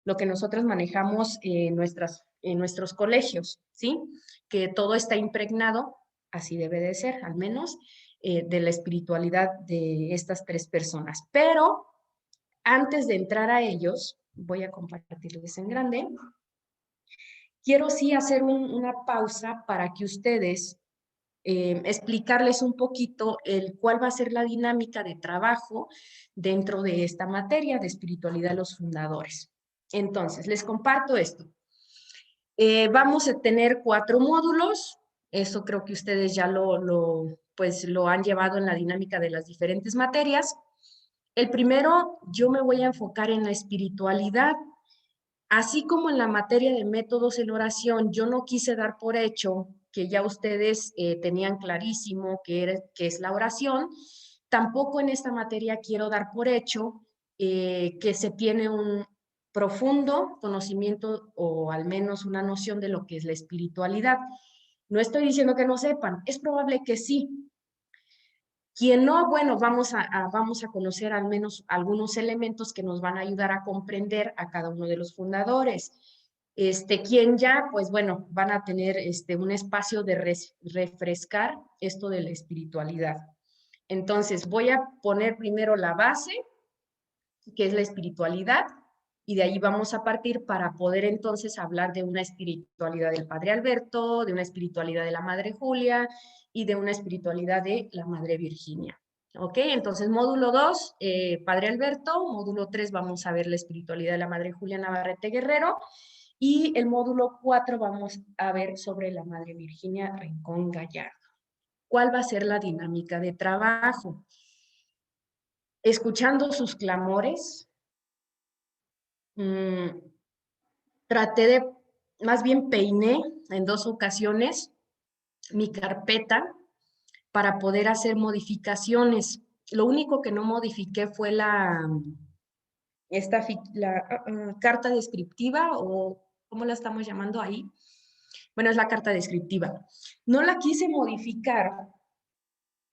lo que nosotros manejamos en nuestros colegios, ¿sí? Que todo está impregnado, así debe de ser, al menos, de la espiritualidad de estas tres personas. Pero antes de entrar a ellos, voy a compartirles en grande. Quiero sí hacer una pausa para que ustedes explicarles un poquito cuál va a ser la dinámica de trabajo dentro de esta materia de espiritualidad de los fundadores. Entonces, les comparto esto. Vamos a tener 4 módulos. Eso creo que ustedes ya pues lo han llevado en la dinámica de las diferentes materias. El primero, yo me voy a enfocar en la espiritualidad. Así como en la materia de métodos en oración, yo no quise dar por hecho que ya ustedes tenían clarísimo qué es la oración, tampoco en esta materia quiero dar por hecho que se tiene un profundo conocimiento o al menos una noción de lo que es la espiritualidad. No estoy diciendo que no sepan, es probable que sí, quien no, bueno, vamos a conocer al menos algunos elementos que nos van a ayudar a comprender a cada uno de los fundadores. Quien ya, pues bueno, van a tener un espacio de refrescar esto de la espiritualidad. Entonces, voy a poner primero la base, que es la espiritualidad, y de ahí vamos a partir para poder entonces hablar de una espiritualidad del Padre Alberto, de una espiritualidad de la Madre Julia y de una espiritualidad de la Madre Virginia. ¿Ok? Entonces, módulo 2, Padre Alberto, módulo 3 vamos a ver la espiritualidad de la Madre Julia Navarrete Guerrero y el módulo 4 vamos a ver sobre la Madre Virginia Rincón Gallardo. ¿Cuál va a ser la dinámica de trabajo? Escuchando sus clamores, traté de, más bien peiné en 2 ocasiones mi carpeta para poder hacer modificaciones. Lo único que no modifiqué fue la carta descriptiva o ¿cómo la estamos llamando ahí? Bueno, es la carta descriptiva. No la quise modificar,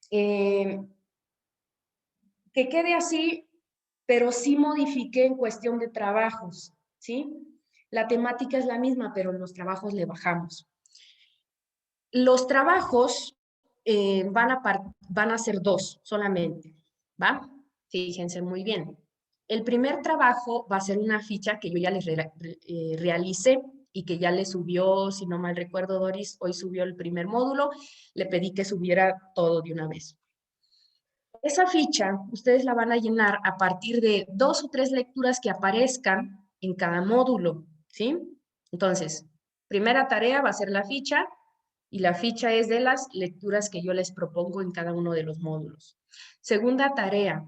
que quede así, pero sí modifiqué en cuestión de trabajos, ¿sí? La temática es la misma, pero en los trabajos le bajamos. Los trabajos van a ser 2 solamente, ¿va? Fíjense muy bien. El primer trabajo va a ser una ficha que yo ya les realicé y que ya le subió, si no mal recuerdo, Doris, hoy subió el primer módulo, le pedí que subiera todo de una vez. Esa ficha ustedes la van a llenar a partir de 2 o 3 lecturas que aparezcan en cada módulo, ¿sí? Entonces, primera tarea va a ser la ficha y la ficha es de las lecturas que yo les propongo en cada uno de los módulos. Segunda tarea,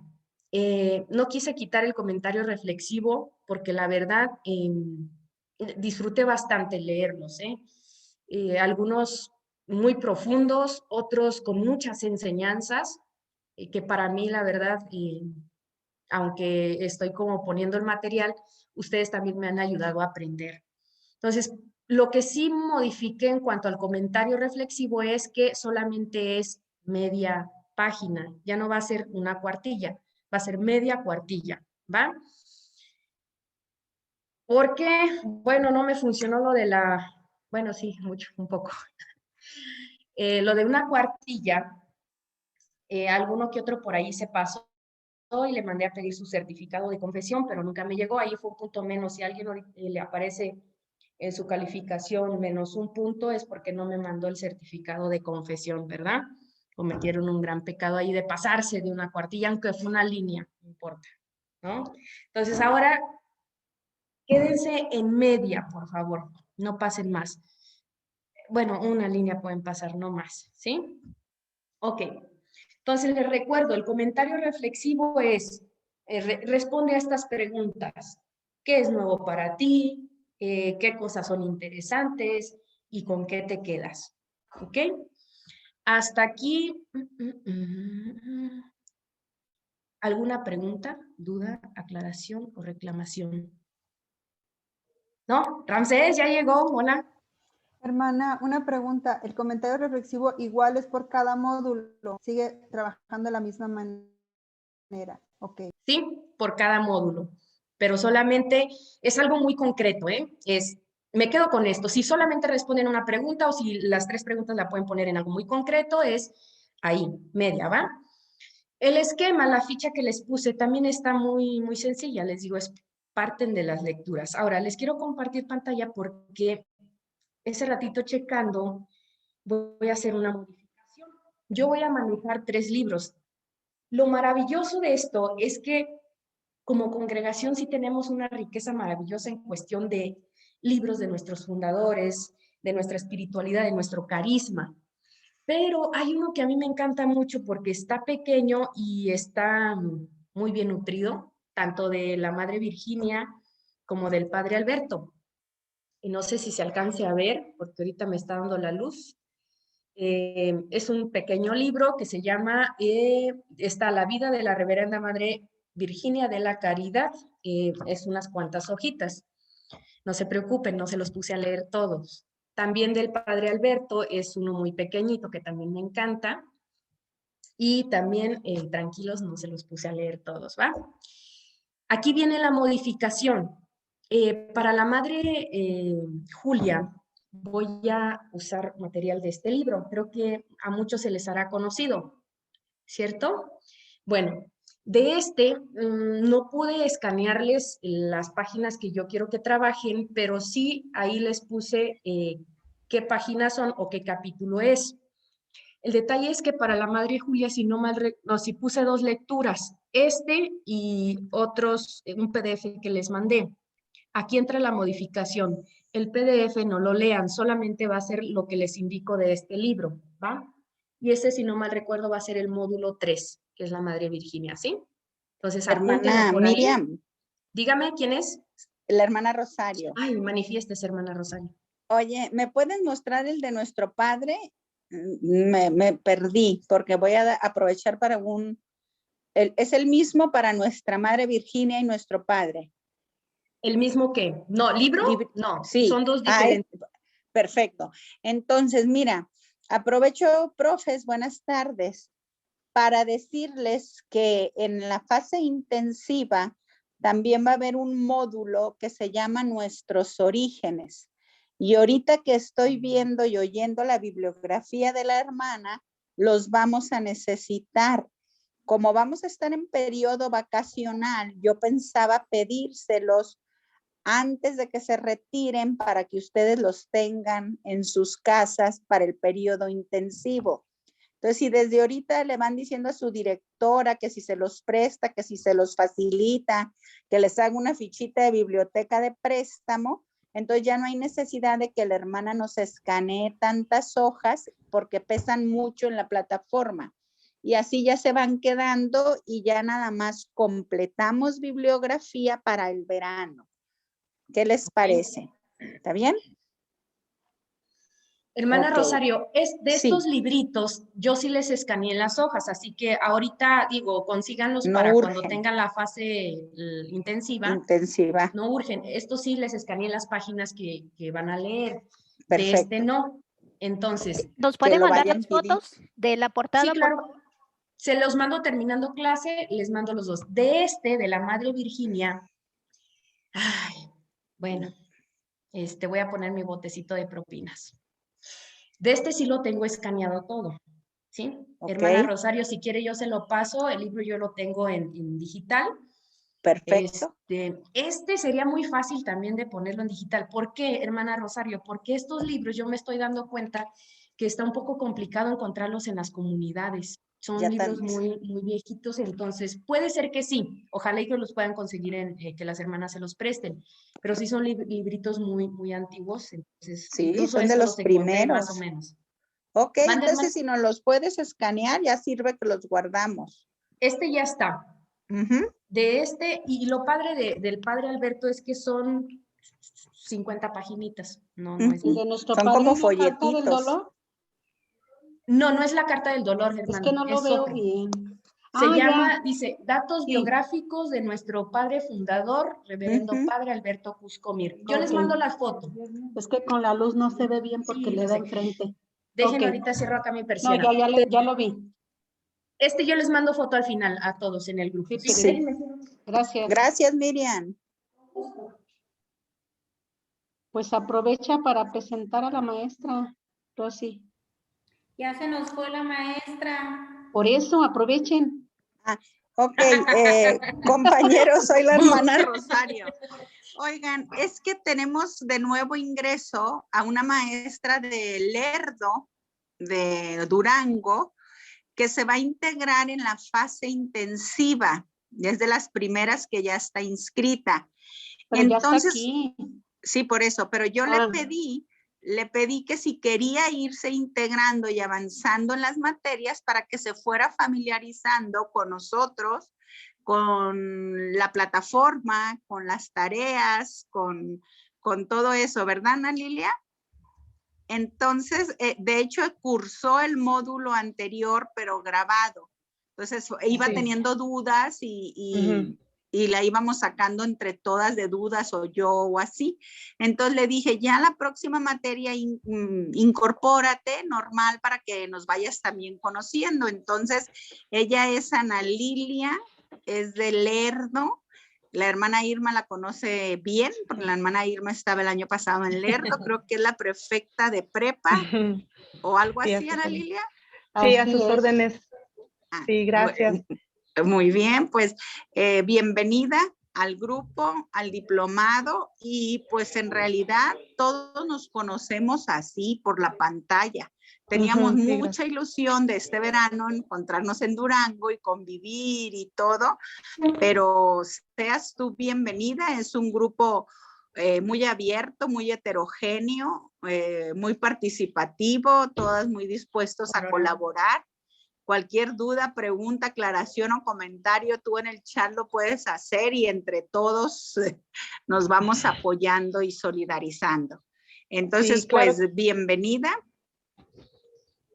no quise quitar el comentario reflexivo porque la verdad disfruté bastante leerlos, algunos muy profundos, otros con muchas enseñanzas, que para mí la verdad, aunque estoy como poniendo el material, ustedes también me han ayudado a aprender. Entonces, lo que sí modifiqué en cuanto al comentario reflexivo es que solamente es media página, ya no va a ser una cuartilla, va a ser media cuartilla, ¿va? Porque, bueno, no me funcionó lo de bueno, sí, mucho, un poco. Lo de una cuartilla, alguno que otro por ahí se pasó y le mandé a pedir su certificado de confesión, pero nunca me llegó, ahí fue un punto menos. Si a alguien le aparece en su calificación menos un punto, es porque no me mandó el certificado de confesión, ¿verdad? Cometieron un gran pecado ahí de pasarse de una cuartilla, aunque fue una línea, no importa, ¿no? Entonces ahora quédense en media, por favor, no pasen más. Bueno, una línea pueden pasar, no más, ¿sí? Ok. Entonces les recuerdo, el comentario reflexivo es, responde a estas preguntas. ¿Qué es nuevo para ti? ¿Qué cosas son interesantes? ¿Y con qué te quedas? ¿Ok? Hasta aquí. ¿Alguna pregunta, duda, aclaración o reclamación? ¿No? Ramsés, ya llegó. Hola. Hermana, una pregunta. ¿El comentario reflexivo igual es por cada módulo? ¿Sigue trabajando de la misma manera? Ok. Sí, por cada módulo. pero solamente es algo muy concreto, ¿eh? Me quedo con esto. Si solamente responden una pregunta o si las 3 preguntas la pueden poner en algo muy concreto, es ahí, media, ¿va? El esquema, la ficha que les puse también está muy sencilla, les digo, parten de las lecturas. Ahora, les quiero compartir pantalla porque ese ratito checando voy a hacer una modificación. Yo voy a manejar 3 libros. Lo maravilloso de esto es que como congregación sí tenemos una riqueza maravillosa en cuestión de libros de nuestros fundadores, de nuestra espiritualidad, de nuestro carisma. Pero hay uno que a mí me encanta mucho porque está pequeño y está muy bien nutrido, tanto de la Madre Virginia como del Padre Alberto. Y no sé si se alcance a ver, porque ahorita me está dando la luz. Es un pequeño libro que se llama está La vida de la Reverenda Madre Virginia de la Caridad. Es unas cuantas hojitas. No se preocupen, no se los puse a leer todos. También del Padre Alberto es uno muy pequeñito que también me encanta. Y también, tranquilos, no se los puse a leer todos, ¿va? Aquí viene la modificación. Para la Madre Julia, voy a usar material de este libro. Creo que a muchos se les hará conocido, ¿cierto? Bueno, de no pude escanearles las páginas que yo quiero que trabajen, pero sí ahí les puse qué páginas son o qué capítulo es. El detalle es que para la Madre Julia, si si puse 2 lecturas, y otros, un PDF que les mandé. Aquí entra la modificación. El PDF no lo lean, solamente va a ser lo que les indico de este libro, ¿va? Y si no mal recuerdo, va a ser el módulo 3, que es la Madre Virginia, ¿sí? Entonces, apúntenlo Hermana por ahí. Miriam. Dígame, ¿quién es? La hermana Rosario. Ay, manifiestes, hermana Rosario. Oye, ¿me pueden mostrar el de nuestro padre? Me perdí porque voy a aprovechar para es el mismo para nuestra Madre Virginia y nuestro padre. ¿El mismo qué? No, ¿libro? No, sí. son 2 diferentes. Perfecto. Entonces, mira, aprovecho, profes, buenas tardes, para decirles que en la fase intensiva también va a haber un módulo que se llama Nuestros Orígenes. Y ahorita que estoy viendo y oyendo la bibliografía de la hermana, los vamos a necesitar. Como vamos a estar en periodo vacacional, yo pensaba pedírselos antes de que se retiren para que ustedes los tengan en sus casas para el periodo intensivo. Entonces, si desde ahorita le van diciendo a su directora que si se los presta, que si se los facilita, que les haga una fichita de biblioteca de préstamo, entonces ya no hay necesidad de que la hermana nos escanee tantas hojas porque pesan mucho en la plataforma. Y así ya se van quedando y ya nada más completamos bibliografía para el verano. ¿Qué les parece? ¿Está bien? Hermana Rosario, de estos sí. libritos, yo sí les escaneé las hojas, así que ahorita, digo, consíganlos no para urgen. cuando tengan la fase intensiva. Intensiva. No urgen. Estos sí les escaneé las páginas que van a leer. Perfecto. De no. Entonces. ¿Nos puede mandar las fotos de la portada? Sí, claro. Se los mando terminando clase, les mando los 2. De la Madre Virginia. Ay, bueno, voy a poner mi botecito de propinas. De sí lo tengo escaneado todo, ¿sí? Okay. Hermana Rosario, si quiere yo se lo paso, el libro yo lo tengo en digital. Perfecto. Sería muy fácil también de ponerlo en digital. ¿Por qué, hermana Rosario? Porque estos libros yo me estoy dando cuenta que está un poco complicado encontrarlos en las comunidades. Son libros muy viejitos, entonces puede ser que sí. Ojalá ellos los puedan conseguir que las hermanas se los presten. Pero sí son libritos muy antiguos, entonces sí, incluso son de los primeros. Más o menos. Ok, entonces si nos los puedes escanear, ya sirve que los guardamos. Ya está. De y lo padre del Padre Alberto es que son 50 paginitas. No es ¿De nuestro son padre como es la carta del folletitos. dolor? No, no es la carta del dolor, hermano. Es que no lo veo bien. Se llama, dice, datos biográficos de nuestro padre fundador, reverendo Padre Alberto Cuscomir. Yo les mando la foto. Es que con la luz no se ve bien porque le da enfrente. Déjenme ahorita cierro acá mi persiana. No, ya lo vi. Yo les mando foto al final a todos en el grupo. Sí. Gracias. Gracias, Miriam. Pues aprovecha para presentar a la maestra, Rosy. Ya se nos fue la maestra. Por eso, aprovechen. Ok, compañeros, soy la hermana Rosario. Oigan, es que tenemos de nuevo ingreso a una maestra de Lerdo, de Durango, que se va a integrar en la fase intensiva. Es de las primeras que ya está inscrita. Pero Entonces, ya está aquí. Sí, por eso, pero yo le pedí que si quería irse integrando y avanzando en las materias para que se fuera familiarizando con nosotros, con la plataforma, con las tareas, con todo eso, ¿verdad, Ana Lilia? Entonces, de hecho, cursó el módulo anterior, pero grabado. Entonces, iba teniendo dudas y la íbamos sacando entre todas de dudas o yo o así. Entonces le dije, ya la próxima materia incorpórate normal para que nos vayas también conociendo. Entonces, ella es Ana Lilia, es de Lerdo. La hermana Irma la conoce bien, porque la hermana Irma estaba el año pasado en Lerdo, creo que es la prefecta de prepa o algo así, Ana Lilia. Sí, a sus órdenes. Sí, gracias. Muy bien, pues bienvenida al grupo, al diplomado, y pues en realidad todos nos conocemos así por la pantalla. Teníamos mucha ilusión de este verano encontrarnos en Durango y convivir y todo, pero seas tú bienvenida. Es un grupo muy abierto, muy heterogéneo, muy participativo, todas muy dispuestos a colaborar. Cualquier duda, pregunta, aclaración o comentario, tú en el chat lo puedes hacer y entre todos nos vamos apoyando y solidarizando. Entonces, sí, claro. Pues, bienvenida.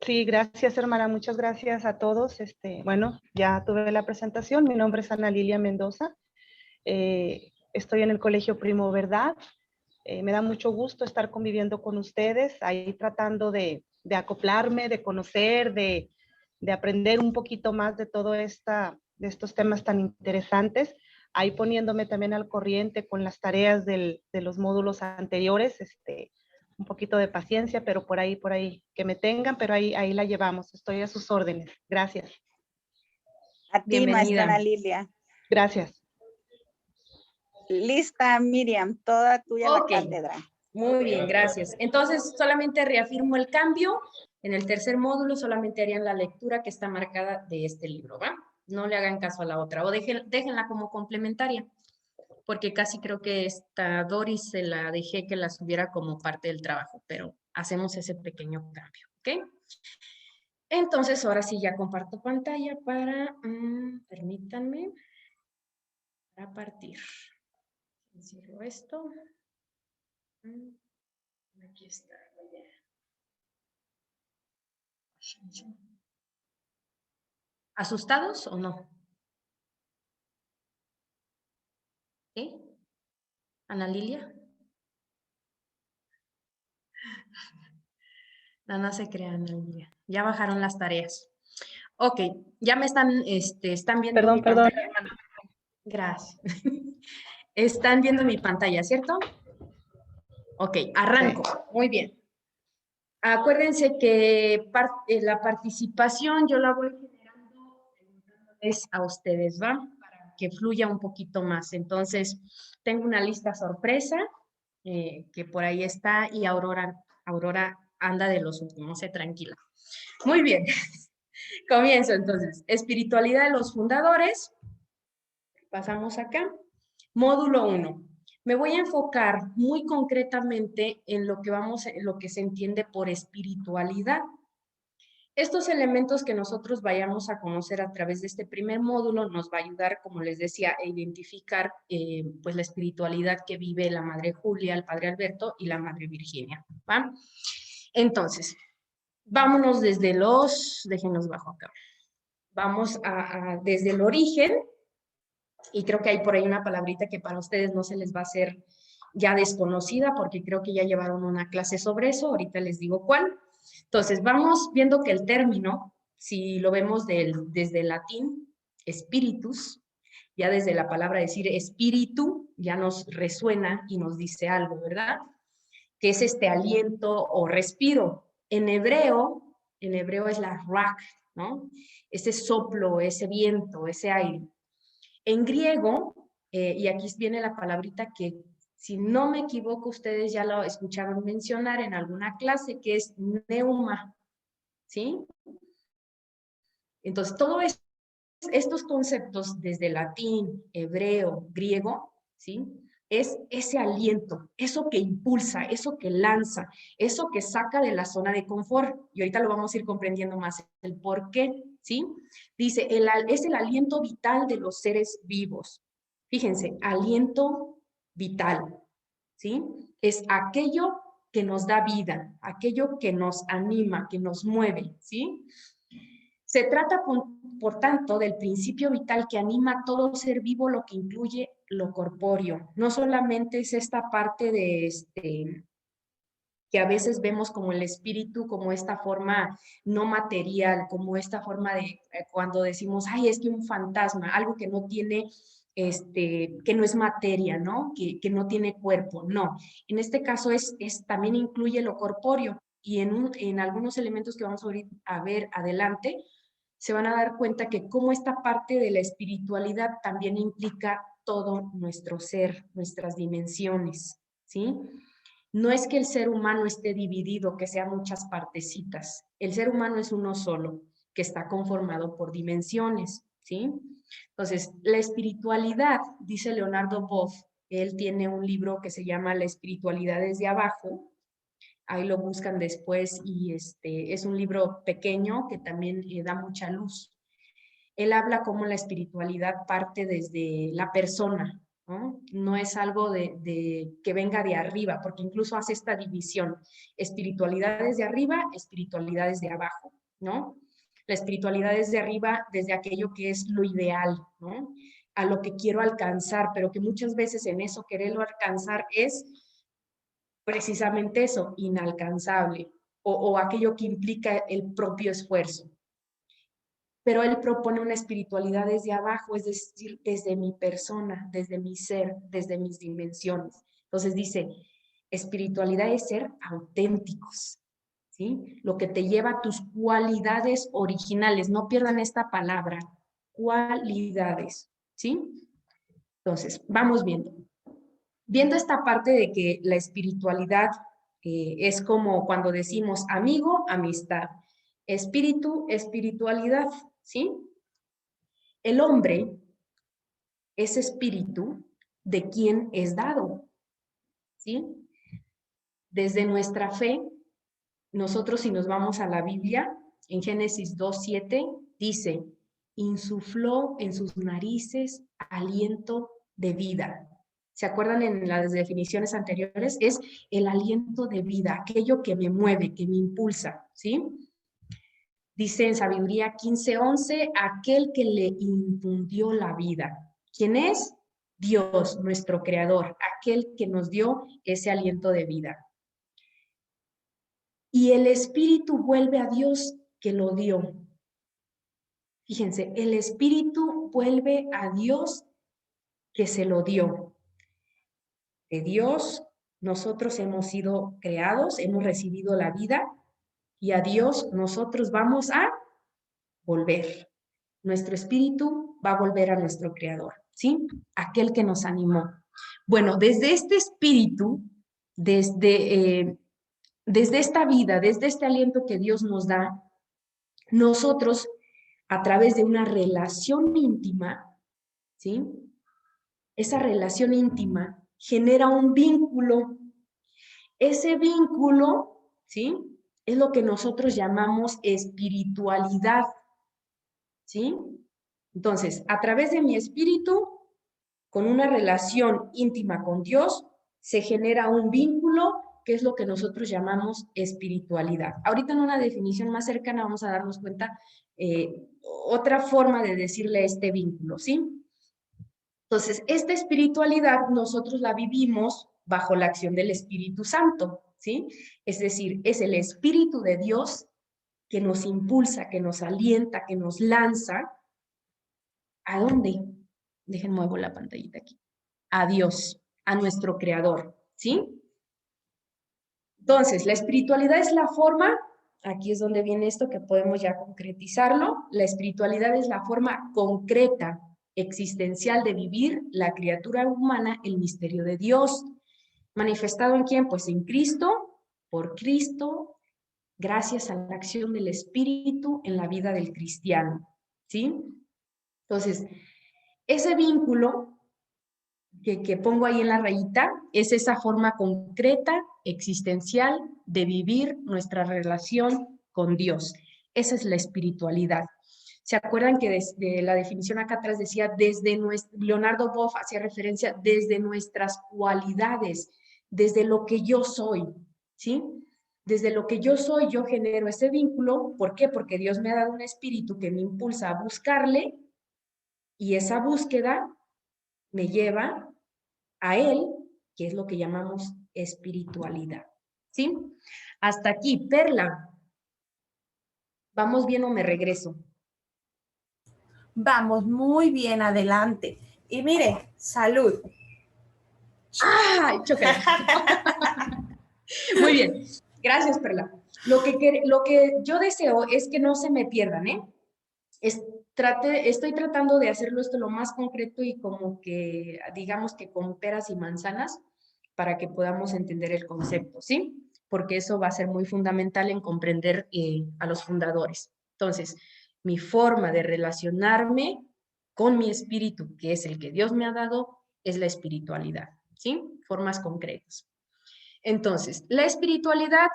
Sí, gracias, hermana. Muchas gracias a todos. Bueno, ya tuve la presentación. Mi nombre es Ana Lilia Mendoza. Estoy en el Colegio Primo Verdad. Me da mucho gusto estar conviviendo con ustedes, ahí tratando de acoplarme, de conocer, de aprender un poquito más de de estos temas tan interesantes, ahí poniéndome también al corriente con las tareas de los módulos anteriores, un poquito de paciencia, pero por ahí que me tengan, pero ahí la llevamos, estoy a sus órdenes. Gracias. A ti, maestra Ana Lilia. Gracias. Lista, Miriam, toda tuya la cátedra. Muy bien, gracias. Entonces, solamente reafirmo el cambio. En el tercer módulo solamente harían la lectura que está marcada de este libro, ¿va? No le hagan caso a la otra o déjenla como complementaria, porque casi creo que esta Doris se la dejé que la subiera como parte del trabajo, pero hacemos ese pequeño cambio, ¿ok? Entonces, ahora sí ya comparto pantalla para, permítanme, para partir. Cierro esto. Aquí está. ¿Asustados o no? ¿Sí? ¿Ana Lilia? No se crean, Ana Lilia. Ya bajaron las tareas. Ok, ya me están viendo mi pantalla. Perdón. Gracias. Están viendo mi pantalla, ¿cierto? Ok, arranco. Sí. Muy bien. Acuérdense que la participación yo la voy generando a ustedes, ¿va? Para que fluya un poquito más. Entonces, tengo una lista sorpresa que por ahí está y Aurora anda de los últimos, tranquila. Muy bien. Comienzo entonces. Espiritualidad de los fundadores. Pasamos acá. Módulo 1. Me voy a enfocar muy concretamente en lo que se entiende por espiritualidad. Estos elementos que nosotros vayamos a conocer a través de este primer módulo nos va a ayudar, como les decía, a identificar pues la espiritualidad que vive la Madre Julia, el Padre Alberto y la Madre Virginia, ¿va? Entonces, vámonos desde déjenos bajo acá. Vamos desde el origen, y creo que hay por ahí una palabrita que para ustedes no se les va a hacer ya desconocida, porque creo que ya llevaron una clase sobre eso, ahorita les digo cuál. Entonces, vamos viendo que el término, si lo vemos desde el latín, spiritus, Ya desde la palabra decir espíritu, ya nos resuena y nos dice algo, ¿verdad? Que es este aliento o respiro. En hebreo es la ruach, ¿no? Ese soplo, ese viento, ese aire. En griego, y aquí viene la palabrita que, si no me equivoco, ustedes ya lo escucharon mencionar en alguna clase, que es neuma, ¿sí? Entonces, todos estos conceptos, desde latín, hebreo, griego, ¿sí? Es ese aliento, eso que impulsa, eso que lanza, eso que saca de la zona de confort. Y ahorita lo vamos a ir comprendiendo más el por qué, ¿sí? Dice, es el aliento vital de los seres vivos. Fíjense, aliento vital, ¿sí? Es aquello que nos da vida, aquello que nos anima, que nos mueve, ¿sí? Se trata, por tanto, del principio vital que anima a todo ser vivo, lo que incluye lo corpóreo. No solamente es esta parte de que a veces vemos como el espíritu, como esta forma no material, como esta forma de cuando decimos, ay, es que un fantasma, algo que no tiene, que no es materia, ¿no? Que no tiene cuerpo, no. En este caso también incluye lo corpóreo y en algunos elementos que vamos a ver adelante, se van a dar cuenta que cómo esta parte de la espiritualidad también implica todo nuestro ser, nuestras dimensiones, ¿sí? No es que el ser humano esté dividido, que sea muchas partecitas. El ser humano es uno solo, que está conformado por dimensiones, ¿sí? Entonces, la espiritualidad, dice Leonardo Boff, él tiene un libro que se llama La espiritualidad desde abajo, ahí lo buscan después y es un libro pequeño que también da mucha luz. Él habla cómo la espiritualidad parte desde la persona, ¿no? No es algo que venga de arriba, porque incluso hace esta división, espiritualidad desde arriba, espiritualidad desde abajo, ¿no? La espiritualidad desde arriba, desde aquello que es lo ideal, ¿no? A lo que quiero alcanzar, pero que muchas veces en eso quererlo alcanzar es precisamente eso, inalcanzable, o aquello que implica el propio esfuerzo. Pero él propone una espiritualidad desde abajo, es decir, desde mi persona, desde mi ser, desde mis dimensiones. Entonces dice, espiritualidad es ser auténticos, ¿sí? Lo que te lleva a tus cualidades originales, no pierdan esta palabra, cualidades, ¿sí? Entonces, vamos viendo. Viendo esta parte de que la espiritualidad es como cuando decimos amigo, amistad, espíritu, espiritualidad, ¿sí? El hombre es espíritu de quien es dado, ¿sí? Desde nuestra fe, nosotros si nos vamos a la Biblia, en Génesis 2:7, dice, insufló en sus narices aliento de vida. ¿Se acuerdan en las definiciones anteriores? Es el aliento de vida, aquello que me mueve, que me impulsa, ¿sí? Dice en Sabiduría 15:11, aquel que le infundió la vida. ¿Quién es? Dios, nuestro creador, aquel que nos dio ese aliento de vida. Y el espíritu vuelve a Dios que lo dio. Fíjense, el espíritu vuelve a Dios que se lo dio. De Dios, nosotros hemos sido creados, hemos recibido la vida y a Dios nosotros vamos a volver. Nuestro espíritu va a volver a nuestro creador, ¿sí? Aquel que nos animó. Bueno, desde este espíritu, desde esta vida, desde este aliento que Dios nos da, nosotros, a través de una relación íntima, ¿sí? Esa relación íntima genera un vínculo. Ese vínculo, ¿sí? Es lo que nosotros llamamos espiritualidad, ¿sí? Entonces, a través de mi espíritu, con una relación íntima con Dios, se genera un vínculo que es lo que nosotros llamamos espiritualidad. Ahorita en una definición más cercana vamos a darnos cuenta otra forma de decirle este vínculo, ¿sí? Entonces, esta espiritualidad nosotros la vivimos bajo la acción del Espíritu Santo, ¿sí? Es decir, es el Espíritu de Dios que nos impulsa, que nos alienta, que nos lanza. ¿A dónde? Dejen muevo la pantallita aquí. A Dios, a nuestro Creador, ¿sí? Entonces, la espiritualidad es la forma, aquí es donde viene esto que podemos ya concretizarlo, la espiritualidad es la forma concreta, existencial de vivir la criatura humana, el misterio de Dios. ¿Manifestado en quién? Pues en Cristo, por Cristo, gracias a la acción del Espíritu en la vida del cristiano, ¿sí? Entonces, ese vínculo que pongo ahí en la rayita es esa forma concreta, existencial, de vivir nuestra relación con Dios. Esa es la espiritualidad. ¿Se acuerdan que desde la definición acá atrás decía, Leonardo Boff hacía referencia desde nuestras cualidades, desde lo que yo soy, ¿sí? Desde lo que yo soy, yo genero ese vínculo. ¿Por qué? Porque Dios me ha dado un espíritu que me impulsa a buscarle y esa búsqueda me lleva a Él, que es lo que llamamos espiritualidad. ¿Sí? Hasta aquí, Perla. ¿Vamos bien o me regreso? Vamos muy bien, adelante. Y mire, salud. ¡Ay, chócala! Muy bien, gracias, Perla. Lo que yo deseo es que no se me pierdan, ¿eh? Estoy tratando de hacerlo esto lo más concreto y como que, digamos que con peras y manzanas, para que podamos entender el concepto, ¿sí? Porque eso va a ser muy fundamental en comprender a los fundadores. Entonces, mi forma de relacionarme con mi espíritu, que es el que Dios me ha dado, es la espiritualidad, ¿sí? Formas concretas. Entonces, la espiritualidad,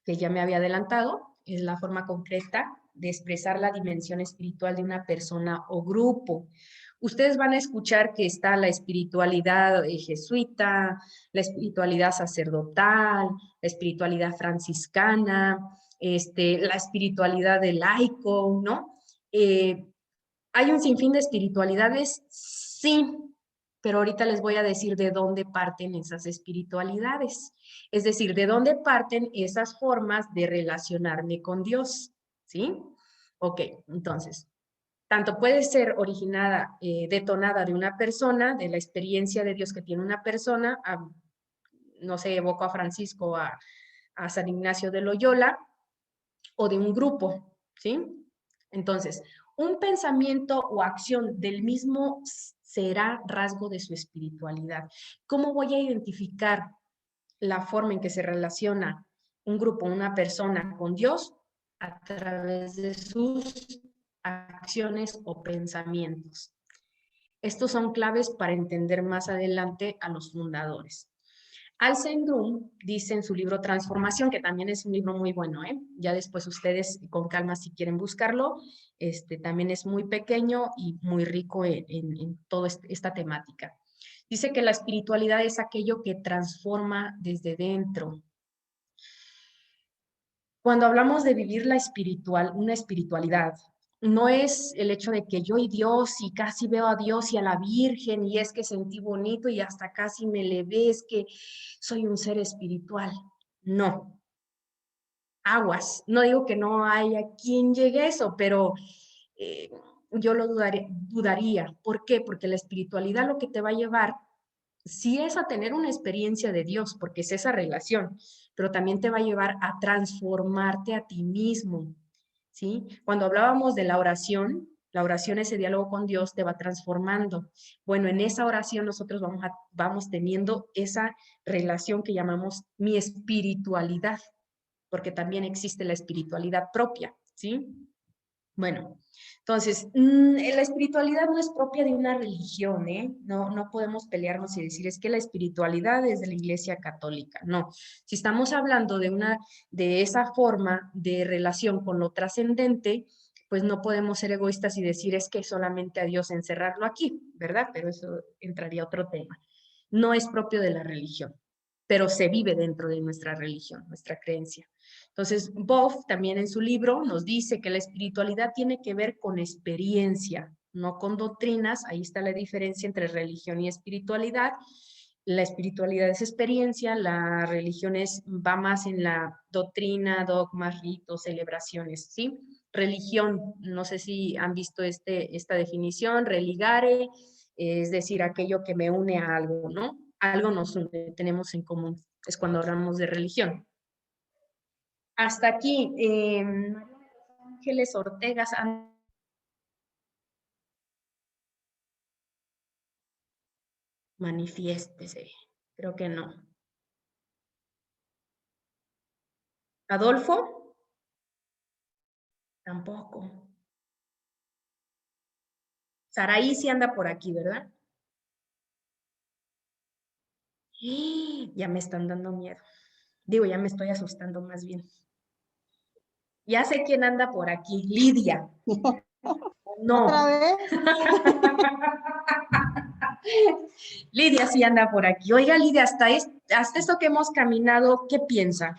que ya me había adelantado, es la forma concreta de expresar la dimensión espiritual de una persona o grupo. Ustedes van a escuchar que está la espiritualidad jesuita, la espiritualidad sacerdotal, la espiritualidad franciscana, la espiritualidad del laico, ¿no? ¿Hay un sinfín de espiritualidades? Sí, pero ahorita les voy a decir de dónde parten esas espiritualidades. Es decir, de dónde parten esas formas de relacionarme con Dios, ¿sí? Ok, entonces, tanto puede ser originada, detonada de una persona, de la experiencia de Dios que tiene una persona, no sé, evoco a Francisco, a San Ignacio de Loyola, o de un grupo, ¿sí? Entonces, un pensamiento o acción del mismo será rasgo de su espiritualidad. ¿Cómo voy a identificar la forma en que se relaciona un grupo, una persona con Dios? A través de sus acciones o pensamientos. Estos son claves para entender más adelante a los fundadores. Alcindrum dice en su libro Transformación, que también es un libro muy bueno, ¿eh? Ya después ustedes con calma si quieren buscarlo, también es muy pequeño y muy rico en toda esta temática. Dice que la espiritualidad es aquello que transforma desde dentro. Cuando hablamos de vivir una espiritualidad, no es el hecho de que yo y Dios y casi veo a Dios y a la Virgen y es que sentí bonito y hasta casi me elevé, es que soy un ser espiritual. No. Aguas. No digo que no haya quien llegue a eso, pero yo lo dudaría. ¿Por qué? Porque la espiritualidad lo que te va a llevar sí es a tener una experiencia de Dios, porque es esa relación, pero también te va a llevar a transformarte a ti mismo, ¿sí? Cuando hablábamos de la oración, ese diálogo con Dios te va transformando. Bueno, en esa oración nosotros vamos teniendo esa relación que llamamos mi espiritualidad, porque también existe la espiritualidad propia, ¿sí? Bueno, entonces, la espiritualidad no es propia de una religión, ¿eh? No podemos pelearnos y decir, es que la espiritualidad es de la Iglesia Católica. No, si estamos hablando de esa forma de relación con lo trascendente, pues no podemos ser egoístas y decir, es que solamente a Dios encerrarlo aquí, ¿verdad? Pero eso entraría a otro tema. No es propio de la religión, pero se vive dentro de nuestra religión, nuestra creencia. Entonces, Boff también en su libro nos dice que la espiritualidad tiene que ver con experiencia, no con doctrinas. Ahí está la diferencia entre religión y espiritualidad. La espiritualidad es experiencia, la religión va más en la doctrina, dogmas, ritos, celebraciones, ¿sí? religión. No sé si han visto esta definición, religare, es decir, aquello que me une a algo, ¿no? Algo nos une, tenemos en común. Es cuando hablamos de religión. Hasta aquí, Ángeles Ortega. Manifiéstese. Creo que no. ¿Adolfo? Tampoco. Saraí sí anda por aquí, ¿verdad? Ya me están dando miedo. Digo, ya me estoy asustando más bien. Ya sé quién anda por aquí. Lidia. No. ¿Otra vez? Lidia sí anda por aquí. Oiga, Lidia, hasta esto que hemos caminado, ¿qué piensa?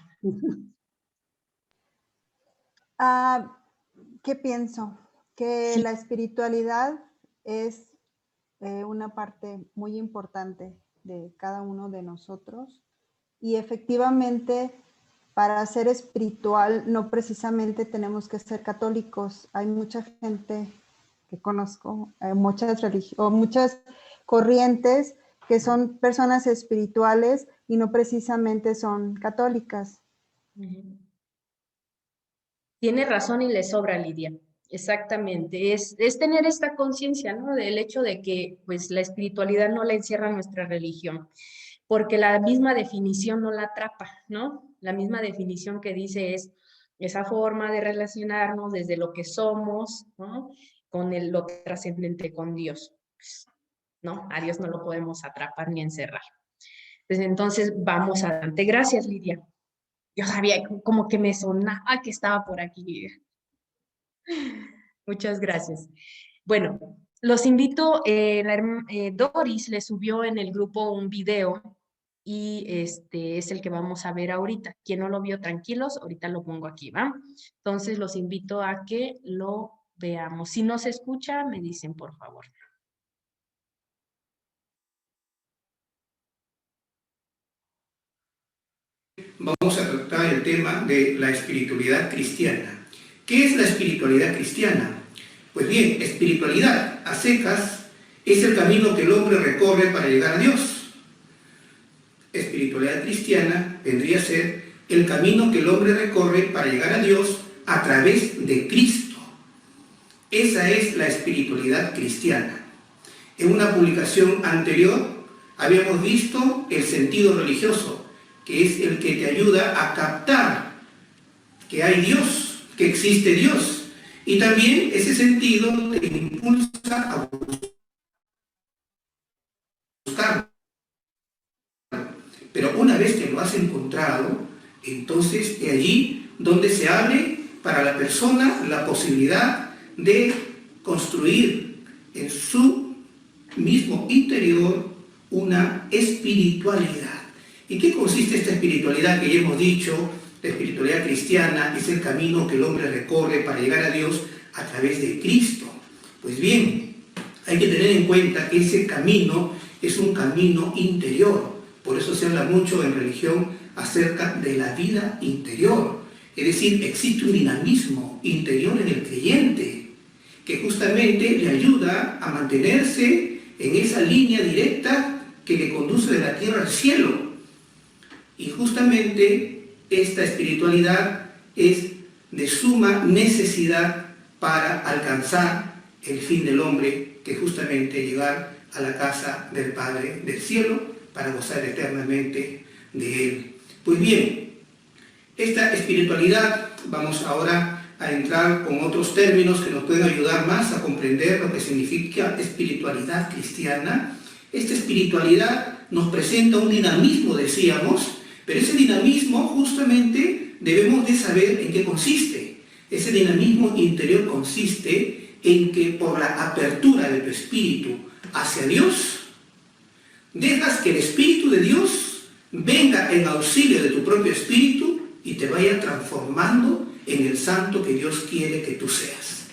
¿Qué pienso? Que Sí. la espiritualidad es una parte muy importante de cada uno de nosotros y efectivamente para ser espiritual no precisamente tenemos que ser católicos. Hay mucha gente que conozco, muchas corrientes que son personas espirituales y no precisamente son católicas. Tiene razón y le sobra, Lidia. Exactamente. Es tener esta conciencia, ¿no? Del hecho de que pues la espiritualidad no la encierra nuestra religión, porque la misma definición no la atrapa, ¿no? La misma definición que dice es esa forma de relacionarnos desde lo que somos, ¿no? Con lo trascendente, con Dios. ¿No? A Dios no lo podemos atrapar ni encerrar. Entonces, vamos adelante. Gracias, Lidia. Yo sabía como que me sonaba que estaba por aquí, Lidia. Muchas gracias. Bueno, los invito, Doris le subió en el grupo un video y es el que vamos a ver ahorita. Quien no lo vio, tranquilos, ahorita lo pongo aquí, ¿va? Entonces, los invito a que lo veamos. Si no se escucha, me dicen, por favor. Vamos a tratar el tema de la espiritualidad cristiana. ¿Qué es la espiritualidad cristiana? Pues bien, espiritualidad a secas es el camino que el hombre recorre para llegar a Dios. Espiritualidad cristiana vendría a ser el camino que el hombre recorre para llegar a Dios a través de Cristo. Esa es la espiritualidad cristiana. En una publicación anterior habíamos visto el sentido religioso, que es el que te ayuda a captar que hay Dios, que existe Dios. Y también ese sentido te impulsa a buscarlo. Pero una vez que lo has encontrado, entonces es allí donde se abre para la persona la posibilidad de construir en su mismo interior una espiritualidad. ¿En qué consiste esta espiritualidad que ya hemos dicho? La espiritualidad cristiana es el camino que el hombre recorre para llegar a Dios a través de Cristo. Pues bien, hay que tener en cuenta que ese camino es un camino interior. Por eso se habla mucho en religión acerca de la vida interior. Es decir, existe un dinamismo interior en el creyente que justamente le ayuda a mantenerse en esa línea directa que le conduce de la tierra al cielo. Y justamente esta espiritualidad es de suma necesidad para alcanzar el fin del hombre, que justamente llegar a la casa del Padre del cielo para gozar eternamente de Él. Pues bien, esta espiritualidad, vamos ahora a entrar con otros términos que nos pueden ayudar más a comprender lo que significa espiritualidad cristiana. Esta espiritualidad nos presenta un dinamismo, decíamos, pero ese dinamismo justamente debemos de saber en qué consiste. Ese dinamismo interior consiste en que por la apertura de tu espíritu hacia Dios, dejas que el Espíritu de Dios venga en auxilio de tu propio espíritu y te vaya transformando en el santo que Dios quiere que tú seas.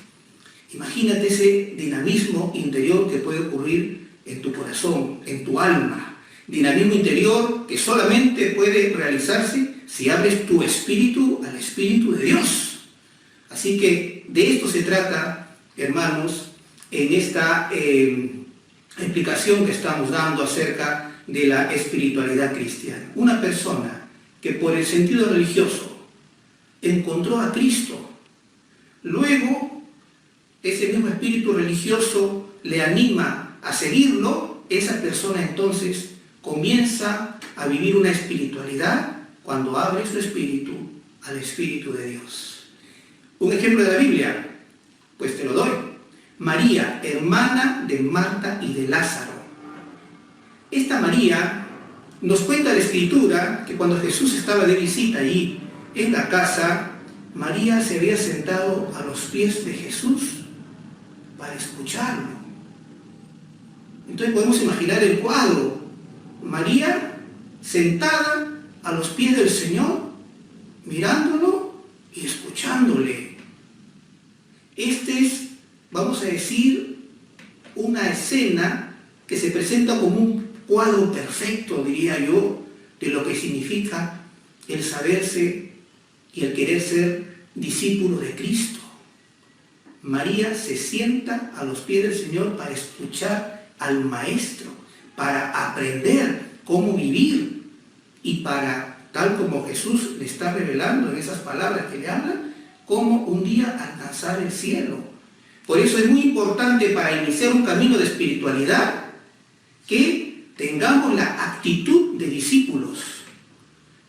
Imagínate ese dinamismo interior que puede ocurrir en tu corazón, en tu alma. Dinamismo interior que solamente puede realizarse si abres tu espíritu al Espíritu de Dios. Así que de esto se trata, hermanos, en esta explicación que estamos dando acerca de la espiritualidad cristiana. Una persona que por el sentido religioso encontró a Cristo, luego ese mismo espíritu religioso le anima a seguirlo, esa persona entonces comienza a vivir una espiritualidad cuando abre su espíritu al Espíritu de Dios. Un ejemplo de la Biblia, pues te lo doy. María, hermana de Marta y de Lázaro. Esta María nos cuenta la Escritura que cuando Jesús estaba de visita allí en la casa, María se había sentado a los pies de Jesús para escucharlo. Entonces podemos imaginar el cuadro. María sentada a los pies del Señor, mirándolo y escuchándole. Este es, vamos a decir, una escena que se presenta como un cuadro perfecto, diría yo, de lo que significa el saberse y el querer ser discípulo de Cristo. María se sienta a los pies del Señor para escuchar al Maestro, para aprender cómo vivir y para, tal como Jesús le está revelando en esas palabras que le hablan, cómo un día alcanzar el cielo. Por eso es muy importante para iniciar un camino de espiritualidad que tengamos la actitud de discípulos,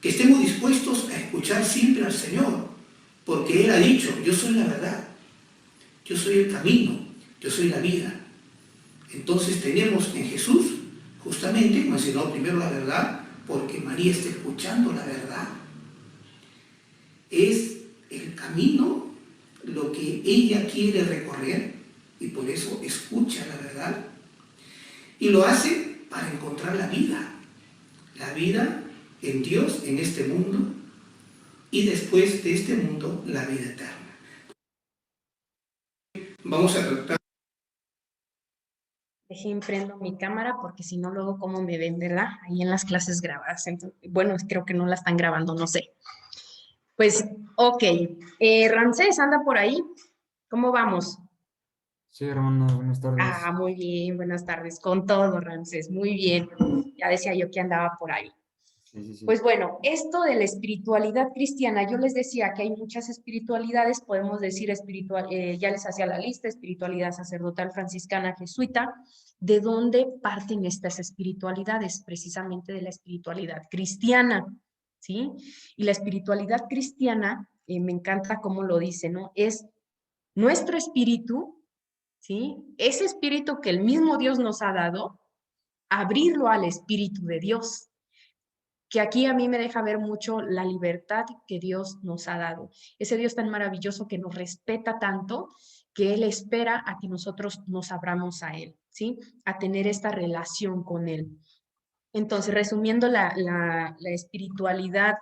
que estemos dispuestos a escuchar siempre al Señor, porque Él ha dicho, yo soy la verdad, yo soy el camino, yo soy la vida. Entonces tenemos en Jesús, justamente, mencionó primero la verdad, porque María está escuchando la verdad. Es el camino lo que ella quiere recorrer y por eso escucha la verdad. Y lo hace para encontrar la vida en Dios, en este mundo, y después de este mundo, la vida eterna. Vamos a tratar. Dejen prendo mi cámara porque si no luego cómo me ven, ¿verdad? Ahí en las clases grabadas. Entonces, bueno, creo que no la están grabando, no sé. Pues, ok. Ramsés, ¿anda por ahí? ¿Cómo vamos? Sí, hermana, buenas tardes. Ah, muy bien, buenas tardes. Con todo, Ramsés, muy bien. Ya decía yo que andaba por ahí. Sí. Pues bueno, esto de la espiritualidad cristiana, yo les decía que hay muchas espiritualidades, podemos decir ya les hacía la lista, espiritualidad sacerdotal, franciscana, jesuita. ¿De dónde parten estas espiritualidades? Precisamente de la espiritualidad cristiana, ¿sí? Y la espiritualidad cristiana, me encanta cómo lo dice, ¿no? Es nuestro espíritu, ¿sí? Ese espíritu que el mismo Dios nos ha dado, abrirlo al Espíritu de Dios, que aquí a mí me deja ver mucho la libertad que Dios nos ha dado. Ese Dios tan maravilloso que nos respeta tanto, que Él espera a que nosotros nos abramos a Él, ¿sí? A tener esta relación con Él. Entonces, resumiendo la espiritualidad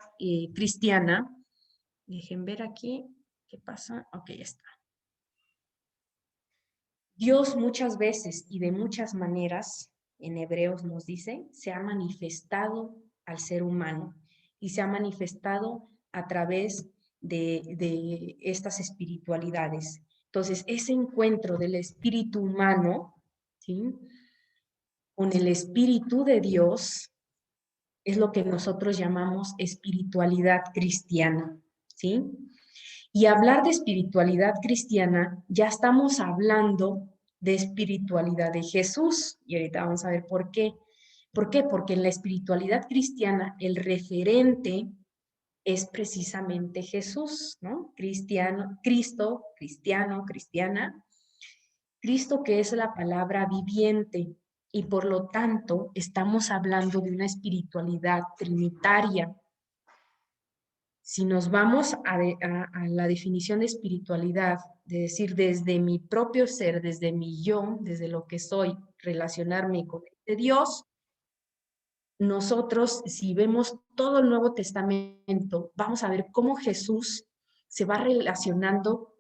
cristiana, dejen ver aquí, ¿qué pasa? Ok, ya está. Dios muchas veces y de muchas maneras, en Hebreos nos dice, se ha manifestado al ser humano y se ha manifestado a través de estas espiritualidades. Entonces, ese encuentro del espíritu humano, ¿sí?, con el espíritu de Dios es lo que nosotros llamamos espiritualidad cristiana, ¿sí? Y hablar de espiritualidad cristiana, ya estamos hablando de espiritualidad de Jesús. Y ahorita vamos a ver por qué. ¿Por qué? Porque en la espiritualidad cristiana el referente es precisamente Jesús, ¿no? Cristiano, Cristo, cristiano, cristiana. Cristo que es la palabra viviente y por lo tanto estamos hablando de una espiritualidad trinitaria. Si nos vamos a la definición de espiritualidad, de decir desde mi propio ser, desde mi yo, desde lo que soy, relacionarme con este Dios, nosotros, si vemos todo el Nuevo Testamento, vamos a ver cómo Jesús se va relacionando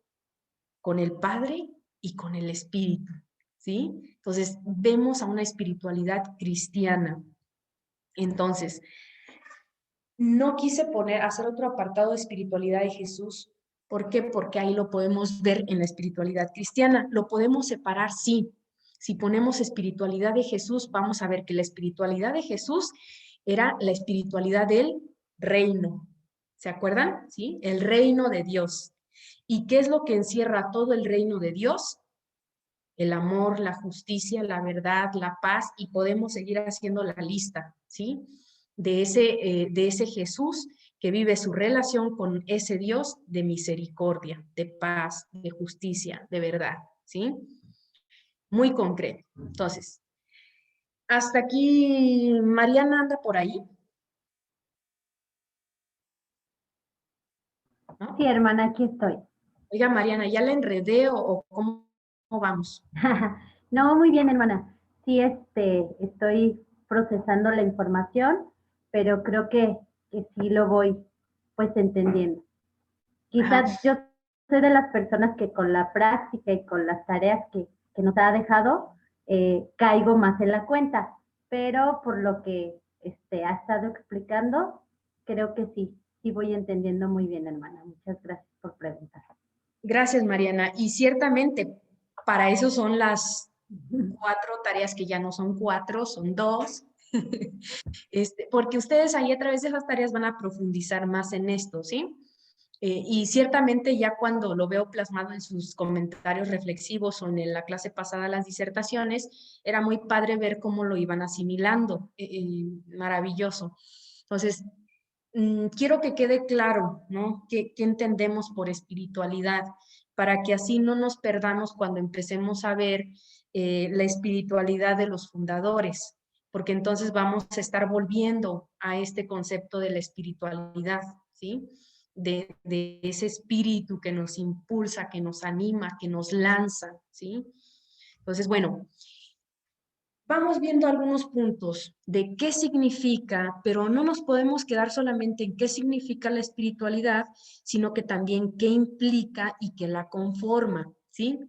con el Padre y con el Espíritu, ¿sí? Entonces, vemos a una espiritualidad cristiana. Entonces, no quise hacer otro apartado de espiritualidad de Jesús ¿Por qué? Porque ahí lo podemos ver en la espiritualidad cristiana. ¿Lo podemos separar? Sí. Si ponemos espiritualidad de Jesús, vamos a ver que la espiritualidad de Jesús era la espiritualidad del reino. ¿Se acuerdan? ¿Sí? El reino de Dios. ¿Y qué es lo que encierra todo el reino de Dios? El amor, la justicia, la verdad, la paz, y podemos seguir haciendo la lista, ¿sí? De ese Jesús que vive su relación con ese Dios de misericordia, de paz, de justicia, de verdad, ¿sí? Muy concreto. Entonces, hasta aquí, Mariana anda por ahí. ¿No? Sí, hermana, aquí estoy. Oiga, Mariana, ¿ya la enredé o cómo vamos? No, muy bien, hermana. Sí, estoy procesando la información, pero creo que sí lo voy pues entendiendo. Quizás yo soy de las personas que con la práctica y con las tareas que nos ha dejado, caigo más en la cuenta, pero por lo que ha estado explicando, creo que sí voy entendiendo muy bien, hermana. Muchas gracias por preguntar. Gracias, Mariana. Y ciertamente, para eso son las 4 tareas que ya no son 4, son 2. Porque ustedes ahí a través de esas tareas van a profundizar más en esto, ¿sí? Y ciertamente ya cuando lo veo plasmado en sus comentarios reflexivos o en la clase pasada, las disertaciones, era muy padre ver cómo lo iban asimilando. Maravilloso. Entonces, quiero que quede claro, ¿no? ¿Qué entendemos por espiritualidad? Para que así no nos perdamos cuando empecemos a ver la espiritualidad de los fundadores, porque entonces vamos a estar volviendo a este concepto de la espiritualidad, ¿sí? De ese espíritu que nos impulsa, que nos anima, que nos lanza, ¿sí? Entonces, bueno, vamos viendo algunos puntos de qué significa, pero no nos podemos quedar solamente en qué significa la espiritualidad, sino que también qué implica y qué la conforma, ¿sí?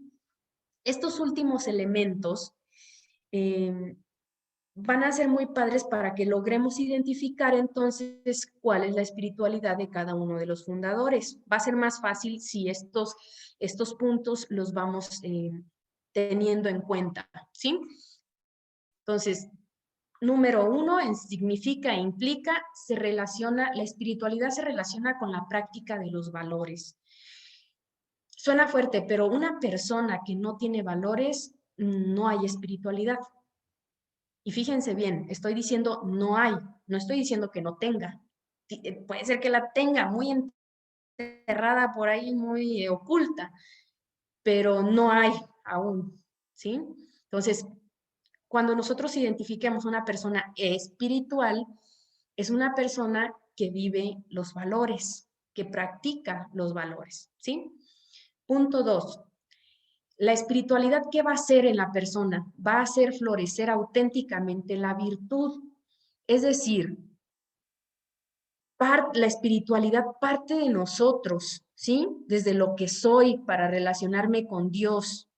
Estos últimos elementos van a ser muy padres para que logremos identificar entonces cuál es la espiritualidad de cada uno de los fundadores. Va a ser más fácil si estos puntos los vamos teniendo en cuenta, ¿sí? Entonces, número 1, significa e implica, la espiritualidad se relaciona con la práctica de los valores. Suena fuerte, pero una persona que no tiene valores, no hay espiritualidad. Y fíjense bien, estoy diciendo no hay, no estoy diciendo que no tenga. Puede ser que la tenga muy enterrada por ahí, muy oculta, pero no hay aún, ¿sí? Entonces, cuando nosotros identifiquemos una persona espiritual, es una persona que vive los valores, que practica los valores, ¿sí? Punto 2. La espiritualidad, ¿qué va a hacer en la persona? Va a hacer florecer auténticamente la virtud. Es decir, la espiritualidad parte de nosotros, ¿sí? Desde lo que soy para relacionarme con Dios.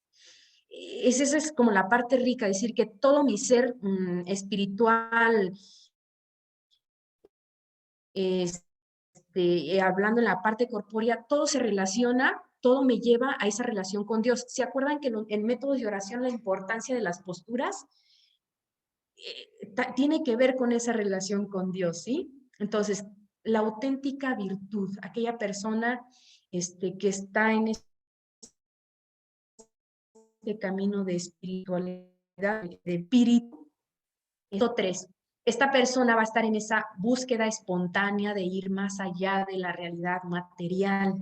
Esa es como la parte rica, decir que todo mi ser espiritual, hablando en la parte corpórea, todo se relaciona, todo me lleva a esa relación con Dios. ¿Se acuerdan que en métodos de oración la importancia de las posturas tiene que ver con esa relación con Dios, ¿sí? Entonces, la auténtica virtud, aquella persona que está en este camino de espiritualidad, de espíritu. Esto 3. Esta persona va a estar en esa búsqueda espontánea de ir más allá de la realidad material,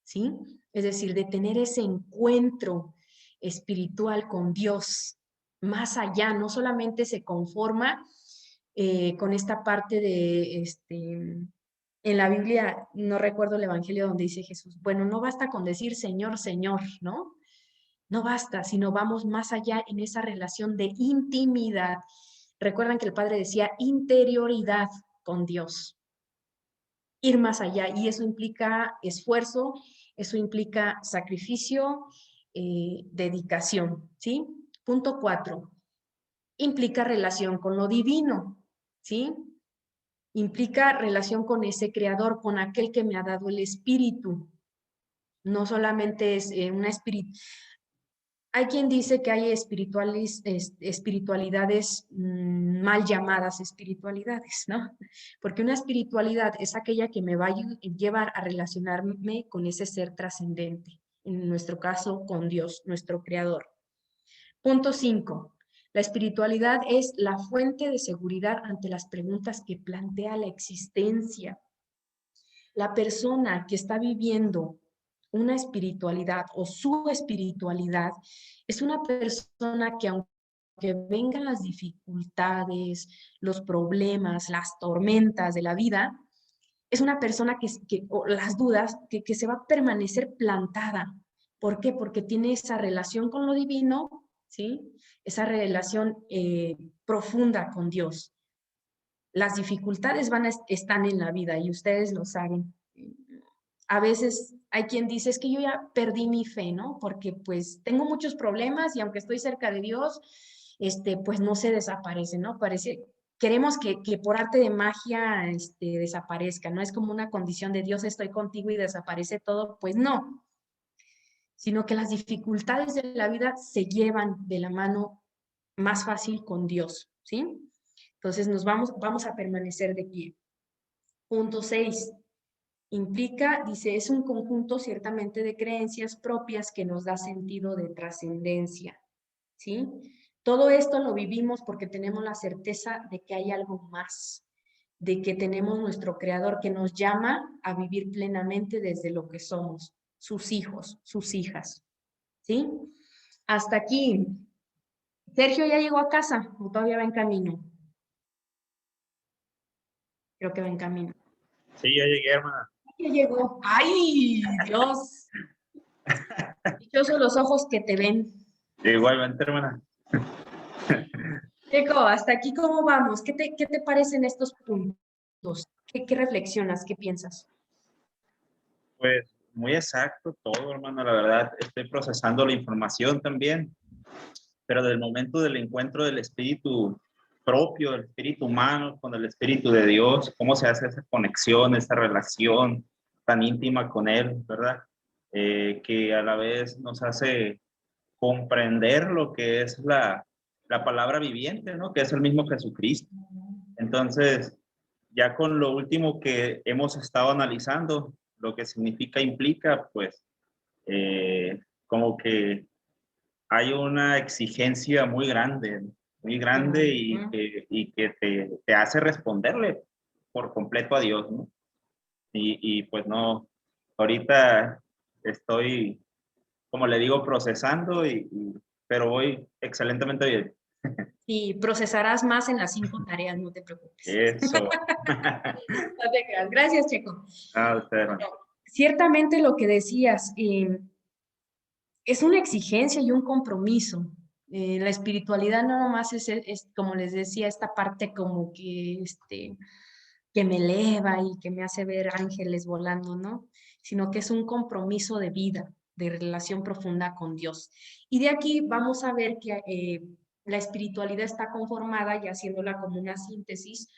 ¿sí? Es decir, de tener ese encuentro espiritual con Dios, más allá, no solamente se conforma con esta parte de, en la Biblia, no recuerdo el evangelio donde dice Jesús, bueno, no basta con decir Señor, Señor, ¿no? No basta, sino vamos más allá en esa relación de intimidad. Recuerdan que el Padre decía interioridad con Dios. Ir más allá, y eso implica esfuerzo, eso implica sacrificio, dedicación, ¿sí? Punto 4. Implica relación con lo divino, ¿sí? Implica relación con ese creador, con aquel que me ha dado el espíritu. No solamente es una espiritualidad. Hay quien dice que hay espiritualidades mal llamadas espiritualidades, ¿no? Porque una espiritualidad es aquella que me va a llevar a relacionarme con ese ser trascendente, en nuestro caso con Dios, nuestro creador. Punto 5. La espiritualidad es la fuente de seguridad ante las preguntas que plantea la existencia. La persona que está viviendo una espiritualidad o su espiritualidad es una persona que aunque vengan las dificultades, los problemas, las tormentas de la vida, es una persona o las dudas, que se va a permanecer plantada. ¿Por qué? Porque tiene esa relación con lo divino, ¿sí? Esa relación profunda con Dios. Las dificultades están en la vida y ustedes lo saben. A veces hay quien dice, es que yo ya perdí mi fe, ¿no? Porque pues tengo muchos problemas y aunque estoy cerca de Dios, pues no se desaparece, ¿no? Queremos que por arte de magia desaparezca, no es como una condición de Dios, estoy contigo y desaparece todo, pues no, sino que las dificultades de la vida se llevan de la mano más fácil con Dios, ¿sí? Entonces vamos a permanecer de pie. Punto 6. Implica, dice, es un conjunto ciertamente de creencias propias que nos da sentido de trascendencia, ¿sí? Todo esto lo vivimos porque tenemos la certeza de que hay algo más, de que tenemos nuestro Creador que nos llama a vivir plenamente desde lo que somos, sus hijos, sus hijas, ¿sí? Hasta aquí. Sergio ya llegó a casa o todavía va en camino. Creo que va en camino. Sí, ya llegué, hermana. Ya llegó. ¡Ay, Dios! Dichosos los ojos que te ven. Igualmente, hermana. Checo, hasta aquí, ¿cómo vamos? ¿Qué te parecen estos puntos? ¿Qué reflexionas? ¿Qué piensas? Pues muy exacto todo, hermano. La verdad, estoy procesando la información también. Pero del momento del encuentro del espíritu propio, del espíritu humano con el espíritu de Dios, cómo se hace esa conexión, esa relación tan íntima con Él, ¿verdad? Que a la vez nos hace comprender lo que es la palabra viviente, ¿no? Que es el mismo Jesucristo. Entonces, ya con lo último que hemos estado analizando, lo que significa, implica, pues, como que hay una exigencia muy grande y que te hace responderle por completo a Dios, ¿no? Y pues no, ahorita estoy, como le digo, procesando, pero voy excelentemente bien. Y procesarás más en las 5 tareas, no te preocupes. Eso. No te creas. Gracias, Checo. Usted, no. Ciertamente lo que decías, es una exigencia y un compromiso. La espiritualidad no nomás es, como les decía, esta parte como que me eleva y que me hace ver ángeles volando, ¿no? Sino que es un compromiso de vida, de relación profunda con Dios. Y de aquí vamos a ver que la espiritualidad está conformada, ya haciéndola como una síntesis,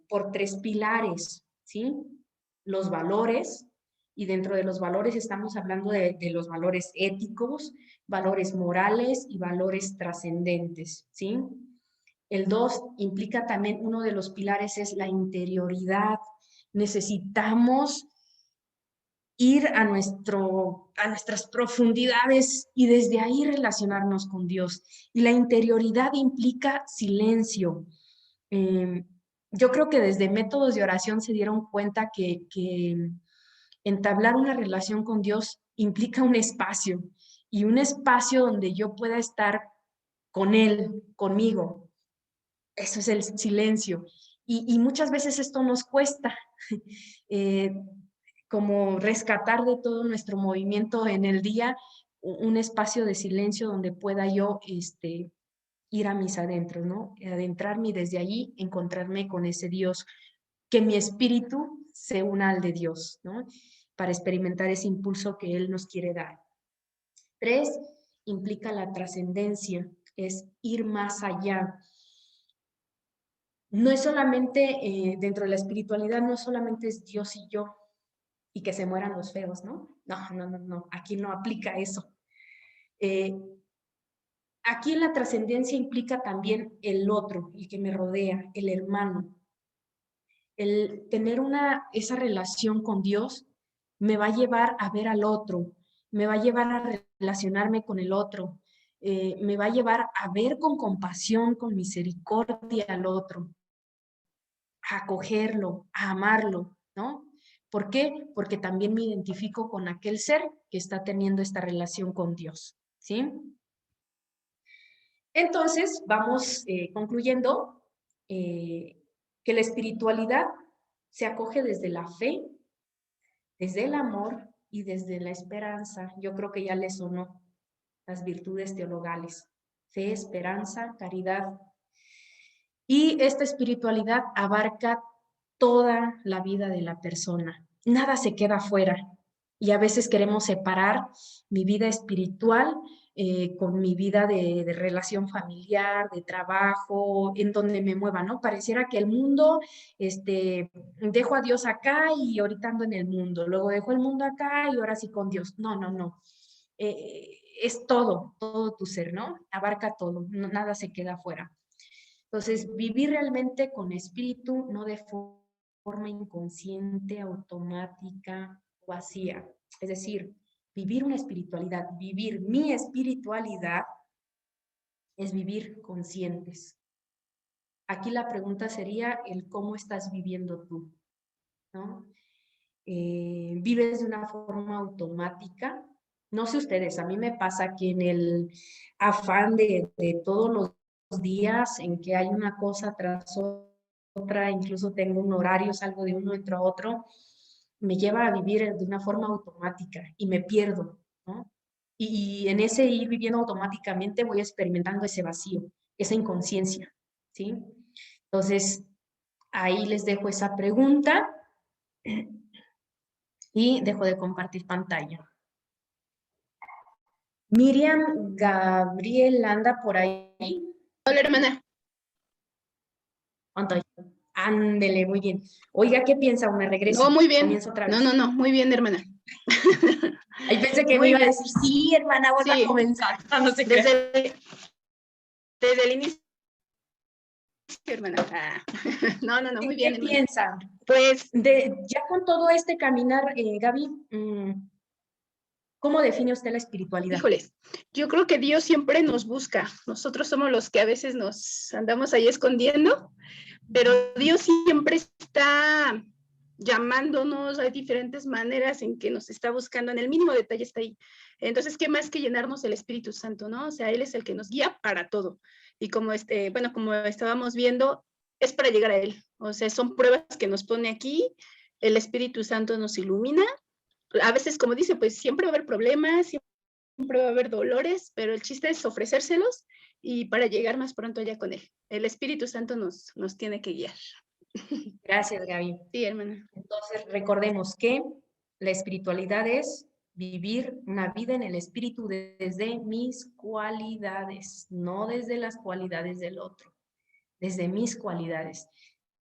por 3 pilares, ¿sí? Los valores, y dentro de los valores estamos hablando de los valores éticos, valores morales y valores trascendentes, ¿sí? El 2 implica también, uno de los pilares es la interioridad. Necesitamos ir a nuestras profundidades y desde ahí relacionarnos con Dios. Y la interioridad implica silencio. Yo creo que desde métodos de oración se dieron cuenta que entablar una relación con Dios implica un espacio, y un espacio donde yo pueda estar con Él, conmigo. Eso es el silencio. Y muchas veces esto nos cuesta, como rescatar de todo nuestro movimiento en el día un espacio de silencio donde pueda yo ir a mis adentros, ¿no? Adentrarme y desde allí encontrarme con ese Dios, que mi espíritu se una al de Dios, ¿no? Para experimentar ese impulso que Él nos quiere dar. 3, implica la trascendencia, es ir más allá. No es solamente, dentro de la espiritualidad, no solamente es Dios y yo, y que se mueran los feos, ¿no? No, aquí no aplica eso. Aquí la trascendencia implica también el otro, el que me rodea, el hermano. El tener esa relación con Dios me va a llevar a ver al otro, me va a llevar a relacionarme con el otro, me va a llevar a ver con compasión, con misericordia al otro, a acogerlo, a amarlo, ¿no? ¿Por qué? Porque también me identifico con aquel ser que está teniendo esta relación con Dios, ¿sí? Entonces, vamos concluyendo que la espiritualidad se acoge desde la fe, desde el amor y desde la esperanza. Yo creo que ya les sonó las virtudes teologales: fe, esperanza, caridad. Y esta espiritualidad abarca toda la vida de la persona. Nada se queda fuera. Y a veces queremos separar mi vida espiritual con mi vida de relación familiar, de trabajo, en donde me mueva, ¿no? Pareciera que el mundo, dejo a Dios acá y ahorita ando en el mundo, luego dejo el mundo acá y ahora sí con Dios. No. Es todo tu ser, ¿no? Abarca todo, nada se queda fuera. Entonces, vivir realmente con espíritu, no de forma inconsciente, automática, vacía. Es decir, vivir una espiritualidad, vivir mi espiritualidad es vivir conscientes. Aquí la pregunta sería el cómo estás viviendo tú, ¿no? ¿Vives de una forma automática? No sé ustedes, a mí me pasa que en el afán de todos los días en que hay una cosa tras otra, incluso tengo un horario, salgo de uno, entro a otro, me lleva a vivir de una forma automática y me pierdo, ¿no? Y en ese ir viviendo automáticamente voy experimentando ese vacío, esa inconsciencia, ¿sí? Entonces, ahí les dejo esa pregunta y dejo de compartir pantalla. Miriam Gabriel anda por ahí. Hola, hermana. Ándele, muy bien. Oiga, ¿qué piensa? ¿Me regreso? No, muy bien. Comienzo otra vez. No, muy bien, hermana. Ahí pensé que me iba a decir, sí, hermana, vuelve a comenzar. No sé desde el inicio, hermana. No, muy bien, ¿Qué hermana. piensa? Pues, ya con todo este caminar, Gaby, ¿cómo define usted la espiritualidad? Híjoles, yo creo que Dios siempre nos busca. Nosotros somos los que a veces nos andamos ahí escondiendo, pero Dios siempre está llamándonos. Hay diferentes maneras en que nos está buscando, en el mínimo detalle está ahí. Entonces, ¿qué más que llenarnos el Espíritu Santo, no? O sea, Él es el que nos guía para todo. Y como como estábamos viendo, es para llegar a Él. O sea, son pruebas que nos pone aquí, el Espíritu Santo nos ilumina. A veces, como dice, pues siempre va a haber problemas, siempre va a haber dolores, pero el chiste es ofrecérselos y para llegar más pronto allá con Él. El Espíritu Santo nos tiene que guiar. Gracias, Gaby. Sí, hermana. Entonces, recordemos que la espiritualidad es vivir una vida en el espíritu desde mis cualidades, no desde las cualidades del otro, desde mis cualidades.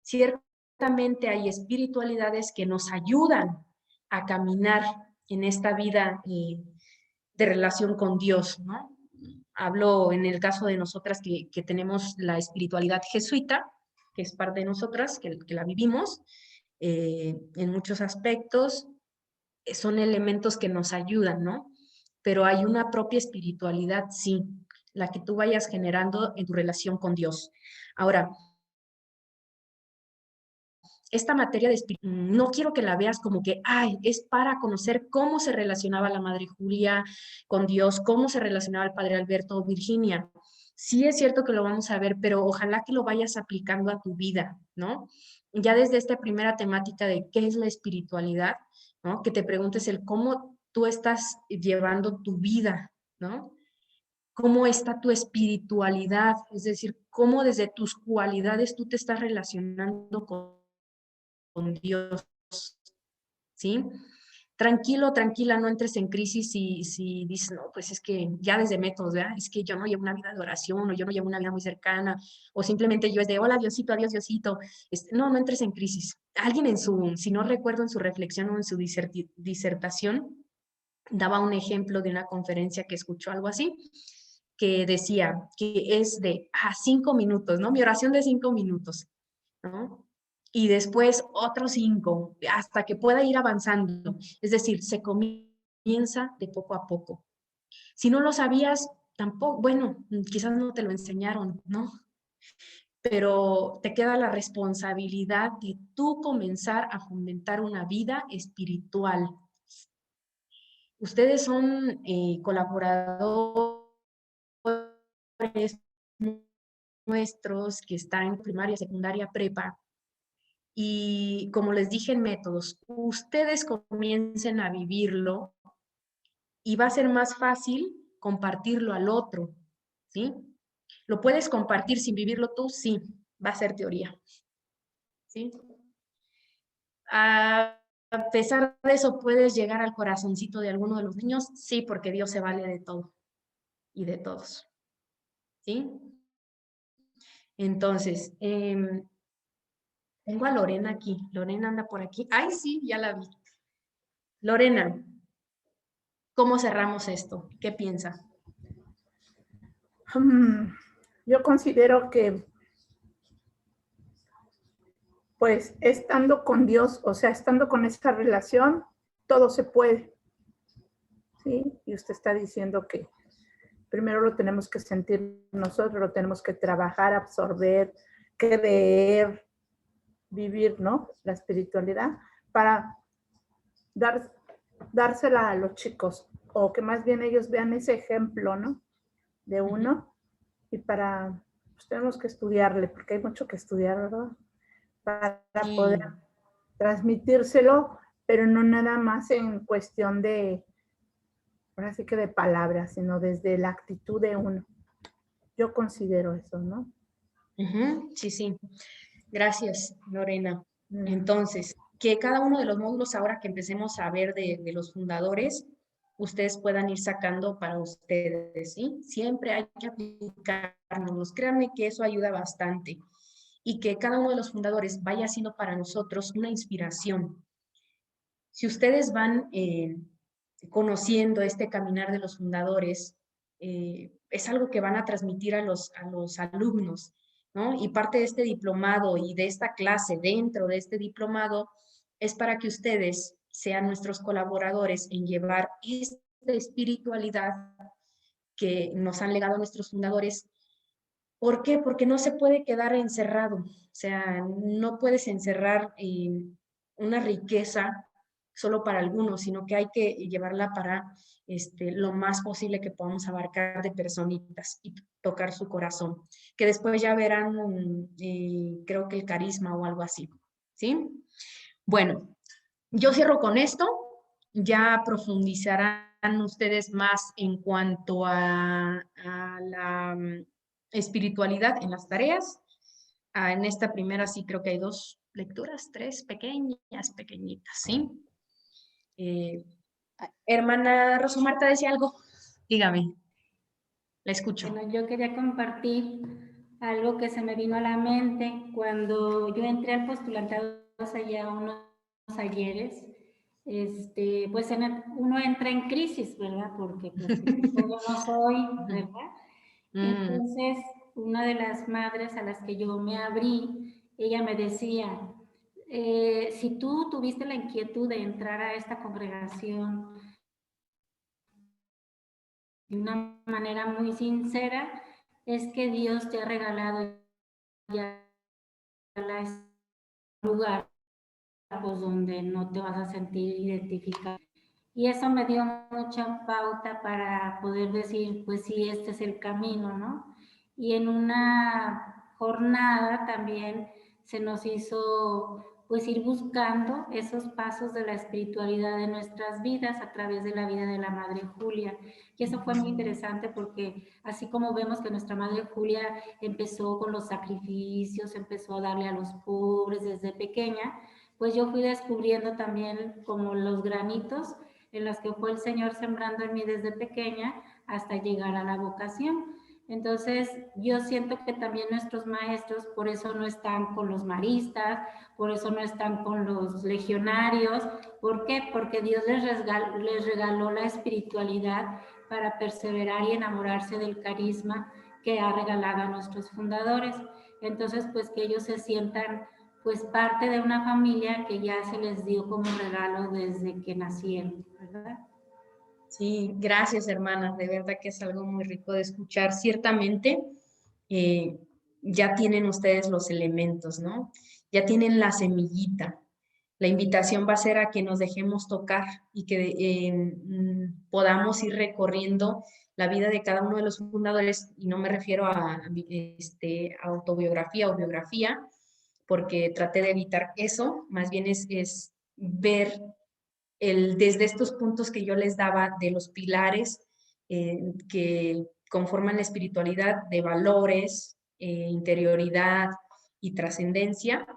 Ciertamente hay espiritualidades que nos ayudan a caminar en esta vida de relación con Dios, ¿no? Hablo en el caso de nosotras que tenemos la espiritualidad jesuita, que es parte de nosotras, que la vivimos en muchos aspectos, son elementos que nos ayudan, ¿no? Pero hay una propia espiritualidad, sí, la que tú vayas generando en tu relación con Dios. Ahora, esta materia de espíritu, no quiero que la veas como que, es para conocer cómo se relacionaba la Madre Julia con Dios, cómo se relacionaba el Padre Alberto o Virginia. Sí es cierto que lo vamos a ver, pero ojalá que lo vayas aplicando a tu vida, ¿no? Ya desde esta primera temática de qué es la espiritualidad, ¿no? Que te preguntes el cómo tú estás llevando tu vida, ¿no? ¿Cómo está tu espiritualidad? Es decir, cómo desde tus cualidades tú te estás relacionando con Dios, ¿sí? tranquilo, tranquila, no entres en crisis si dices, no, pues es que ya desde métodos, ¿verdad? Es que yo no llevo una vida de oración, o yo no llevo una vida muy cercana, o simplemente yo es de, hola, Diosito, adiós, Diosito. No, no entres en crisis. Alguien en su, si no recuerdo en su reflexión o en su disertación, daba un ejemplo de una conferencia que escuchó algo así, que decía que es de 5 minutos, ¿no? Mi oración de 5 minutos, ¿no? Y después otros 5, hasta que pueda ir avanzando. Es decir, se comienza de poco a poco. Si no lo sabías, tampoco, bueno, quizás no te lo enseñaron, ¿no? Pero te queda la responsabilidad de tú comenzar a fomentar una vida espiritual. Ustedes son colaboradores nuestros que están en primaria, secundaria, prepa. Y como les dije en métodos, ustedes comiencen a vivirlo y va a ser más fácil compartirlo al otro, ¿sí? ¿Lo puedes compartir sin vivirlo tú? Sí, va a ser teoría, ¿sí? A pesar de eso, ¿puedes llegar al corazoncito de alguno de los niños? Sí, porque Dios se vale de todo y de todos, ¿sí? Entonces, tengo a Lorena aquí. Lorena anda por aquí. Ay, sí, ya la vi. Lorena, ¿cómo cerramos esto? ¿Qué piensa? Yo considero que, pues, estando con Dios, o sea, estando con esta relación, todo se puede, ¿sí? Y usted está diciendo que primero lo tenemos que sentir nosotros, lo tenemos que trabajar, absorber, creer, vivir, ¿no? La espiritualidad para dársela a los chicos, o que más bien ellos vean ese ejemplo, ¿no? De uno, y para, pues tenemos que estudiarle, porque hay mucho que estudiar, ¿verdad? Para poder transmitírselo, pero no nada más en cuestión de, ahora sí que de palabras, sino desde la actitud de uno. Yo considero eso, ¿no? Sí, sí. Gracias, Lorena. Entonces, que cada uno de los módulos, ahora que empecemos a ver de los fundadores, ustedes puedan ir sacando para ustedes, ¿sí? Siempre hay que aplicarnos. Créanme que eso ayuda bastante. Y que cada uno de los fundadores vaya siendo para nosotros una inspiración. Si ustedes van conociendo este caminar de los fundadores, es algo que van a transmitir a los alumnos, ¿no? Y parte de este diplomado y de esta clase dentro de este diplomado es para que ustedes sean nuestros colaboradores en llevar esta espiritualidad que nos han legado nuestros fundadores. ¿Por qué? Porque no se puede quedar encerrado, o sea, no puedes encerrar una riqueza solo para algunos, sino que hay que llevarla para lo más posible que podamos abarcar de personitas y tocar su corazón, que después ya verán, creo que el carisma o algo así, ¿sí? Bueno, yo cierro con esto, ya profundizarán ustedes más en cuanto a la espiritualidad en las tareas. En esta primera sí creo que hay 2 lecturas, 3 pequeñitas, ¿sí? Hermana Rosa Marta decía algo, dígame, la escucho. Bueno, yo quería compartir algo que se me vino a la mente cuando yo entré al postulantado allá a unos talleres. Pues uno entra en crisis, ¿verdad? Porque pues, yo no soy, ¿verdad? Entonces, una de las madres a las que yo me abrí, ella me decía, si tú tuviste la inquietud de entrar a esta congregación de una manera muy sincera, es que Dios te ha regalado ya el lugar pues, donde no te vas a sentir identificado. Y eso me dio mucha pauta para poder decir, pues sí, este es el camino, ¿no? Y en una jornada también se nos hizo pues ir buscando esos pasos de la espiritualidad de nuestras vidas a través de la vida de la Madre Julia. Y eso fue muy interesante porque así como vemos que nuestra Madre Julia empezó con los sacrificios, empezó a darle a los pobres desde pequeña, pues yo fui descubriendo también como los granitos en los que fue el Señor sembrando en mí desde pequeña hasta llegar a la vocación. Entonces, yo siento que también nuestros maestros, por eso no están con los maristas, por eso no están con los legionarios. ¿Por qué? Porque Dios les regaló la espiritualidad para perseverar y enamorarse del carisma que ha regalado a nuestros fundadores. Entonces, pues que ellos se sientan pues parte de una familia que ya se les dio como regalo desde que nacieron, ¿verdad? Sí, gracias, hermana. De verdad que es algo muy rico de escuchar. Ciertamente, ya tienen ustedes los elementos, ¿no? Ya tienen la semillita. La invitación va a ser a que nos dejemos tocar y que podamos ir recorriendo la vida de cada uno de los fundadores, y no me refiero a autobiografía o biografía, porque traté de evitar eso, más bien es ver desde estos puntos que yo les daba de los pilares que conforman la espiritualidad, de valores, interioridad y trascendencia,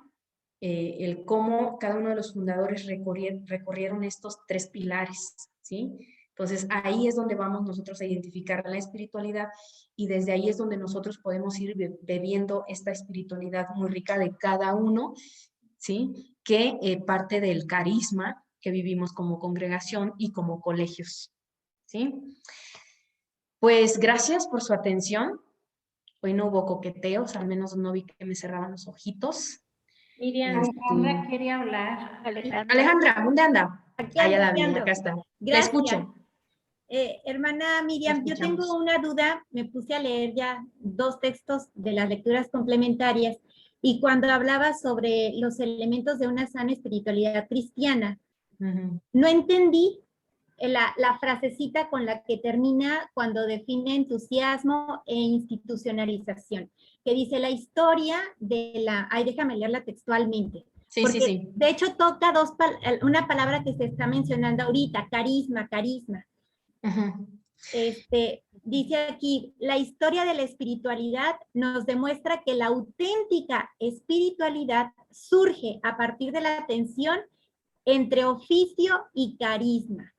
el cómo cada uno de los fundadores recorrieron estos tres pilares, ¿sí? Entonces ahí es donde vamos nosotros a identificar la espiritualidad, y desde ahí es donde nosotros podemos ir bebiendo esta espiritualidad muy rica de cada uno, ¿sí? Que parte del carisma que vivimos como congregación y como colegios, ¿sí? Pues gracias por su atención. Hoy no hubo coqueteos, al menos no vi que me cerraban los ojitos. Miriam, Alejandra quiere hablar. Alejandra, ¿dónde anda? Allá la vi, acá está. Te escucho. Hermana Miriam, yo tengo una duda, me puse a leer ya 2 textos de las lecturas complementarias, y cuando hablaba sobre los elementos de una sana espiritualidad cristiana, no entendí la frasecita con la que termina cuando define entusiasmo e institucionalización, que dice la historia de la... Ay, déjame leerla textualmente. Sí, porque sí. De hecho toca una palabra que se está mencionando ahorita, carisma. Dice aquí, la historia de la espiritualidad nos demuestra que la auténtica espiritualidad surge a partir de la tensión entre oficio y carisma.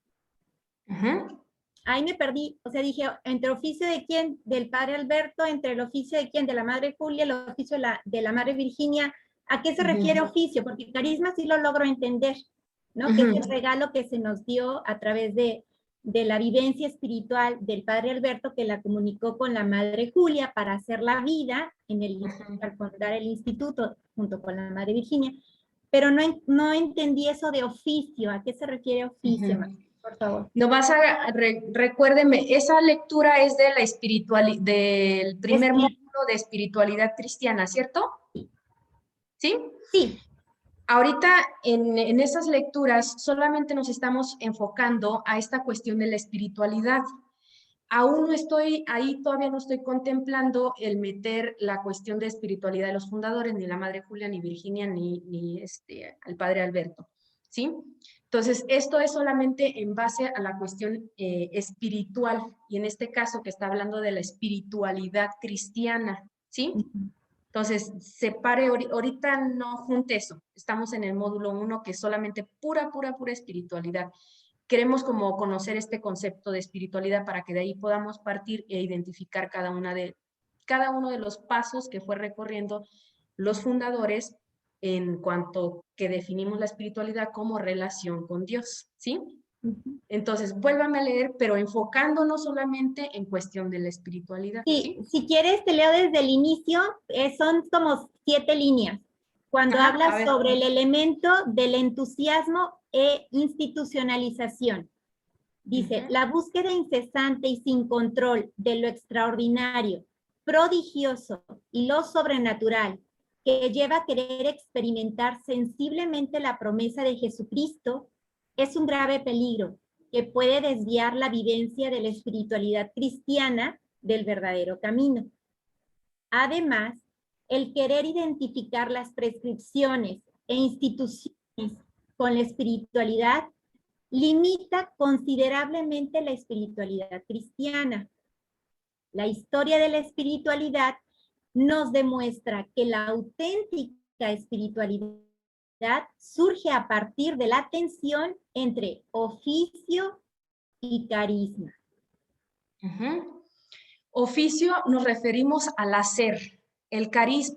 Ahí me perdí, o sea, dije, ¿entre oficio de quién? Del padre Alberto, ¿entre el oficio de quién? De la madre Julia, el oficio de la madre Virginia. ¿A qué se refiere oficio? Porque carisma sí lo logro entender, ¿no? Que es el regalo que se nos dio a través de la vivencia espiritual del padre Alberto, que la comunicó con la madre Julia para hacer la vida al fundar el instituto junto con la madre Virginia. Pero no entendí eso de oficio. ¿A qué se refiere oficio, por favor? Recuérdeme, esa lectura es de la del primer módulo de espiritualidad cristiana, ¿cierto? ¿Sí? Sí. Ahorita en esas lecturas solamente nos estamos enfocando a esta cuestión de la espiritualidad. Aún no estoy ahí, todavía no estoy contemplando el meter la cuestión de espiritualidad de los fundadores, ni la madre Julia, ni Virginia, ni al padre Alberto, ¿sí? Entonces, esto es solamente en base a la cuestión espiritual, y en este caso que está hablando de la espiritualidad cristiana, ¿sí? Entonces, separe, ahorita no junte eso, estamos en el módulo 1, que es solamente pura espiritualidad. Queremos como conocer este concepto de espiritualidad para que de ahí podamos partir e identificar cada uno de los pasos que fue recorriendo los fundadores en cuanto que definimos la espiritualidad como relación con Dios, ¿sí? Entonces, vuélvame a leer, pero enfocándonos solamente en cuestión de la espiritualidad. Sí, si quieres te leo desde el inicio, son como 7 líneas. Cuando hablas sobre el elemento del entusiasmo e institucionalización. Dice, la búsqueda incesante y sin control de lo extraordinario, prodigioso y lo sobrenatural, que lleva a querer experimentar sensiblemente la promesa de Jesucristo, es un grave peligro que puede desviar la vivencia de la espiritualidad cristiana del verdadero camino. Además, el querer identificar las prescripciones e instituciones con la espiritualidad limita considerablemente la espiritualidad cristiana. La historia de la espiritualidad nos demuestra que la auténtica espiritualidad surge a partir de la tensión entre oficio y carisma. Oficio nos referimos al hacer, el carisma,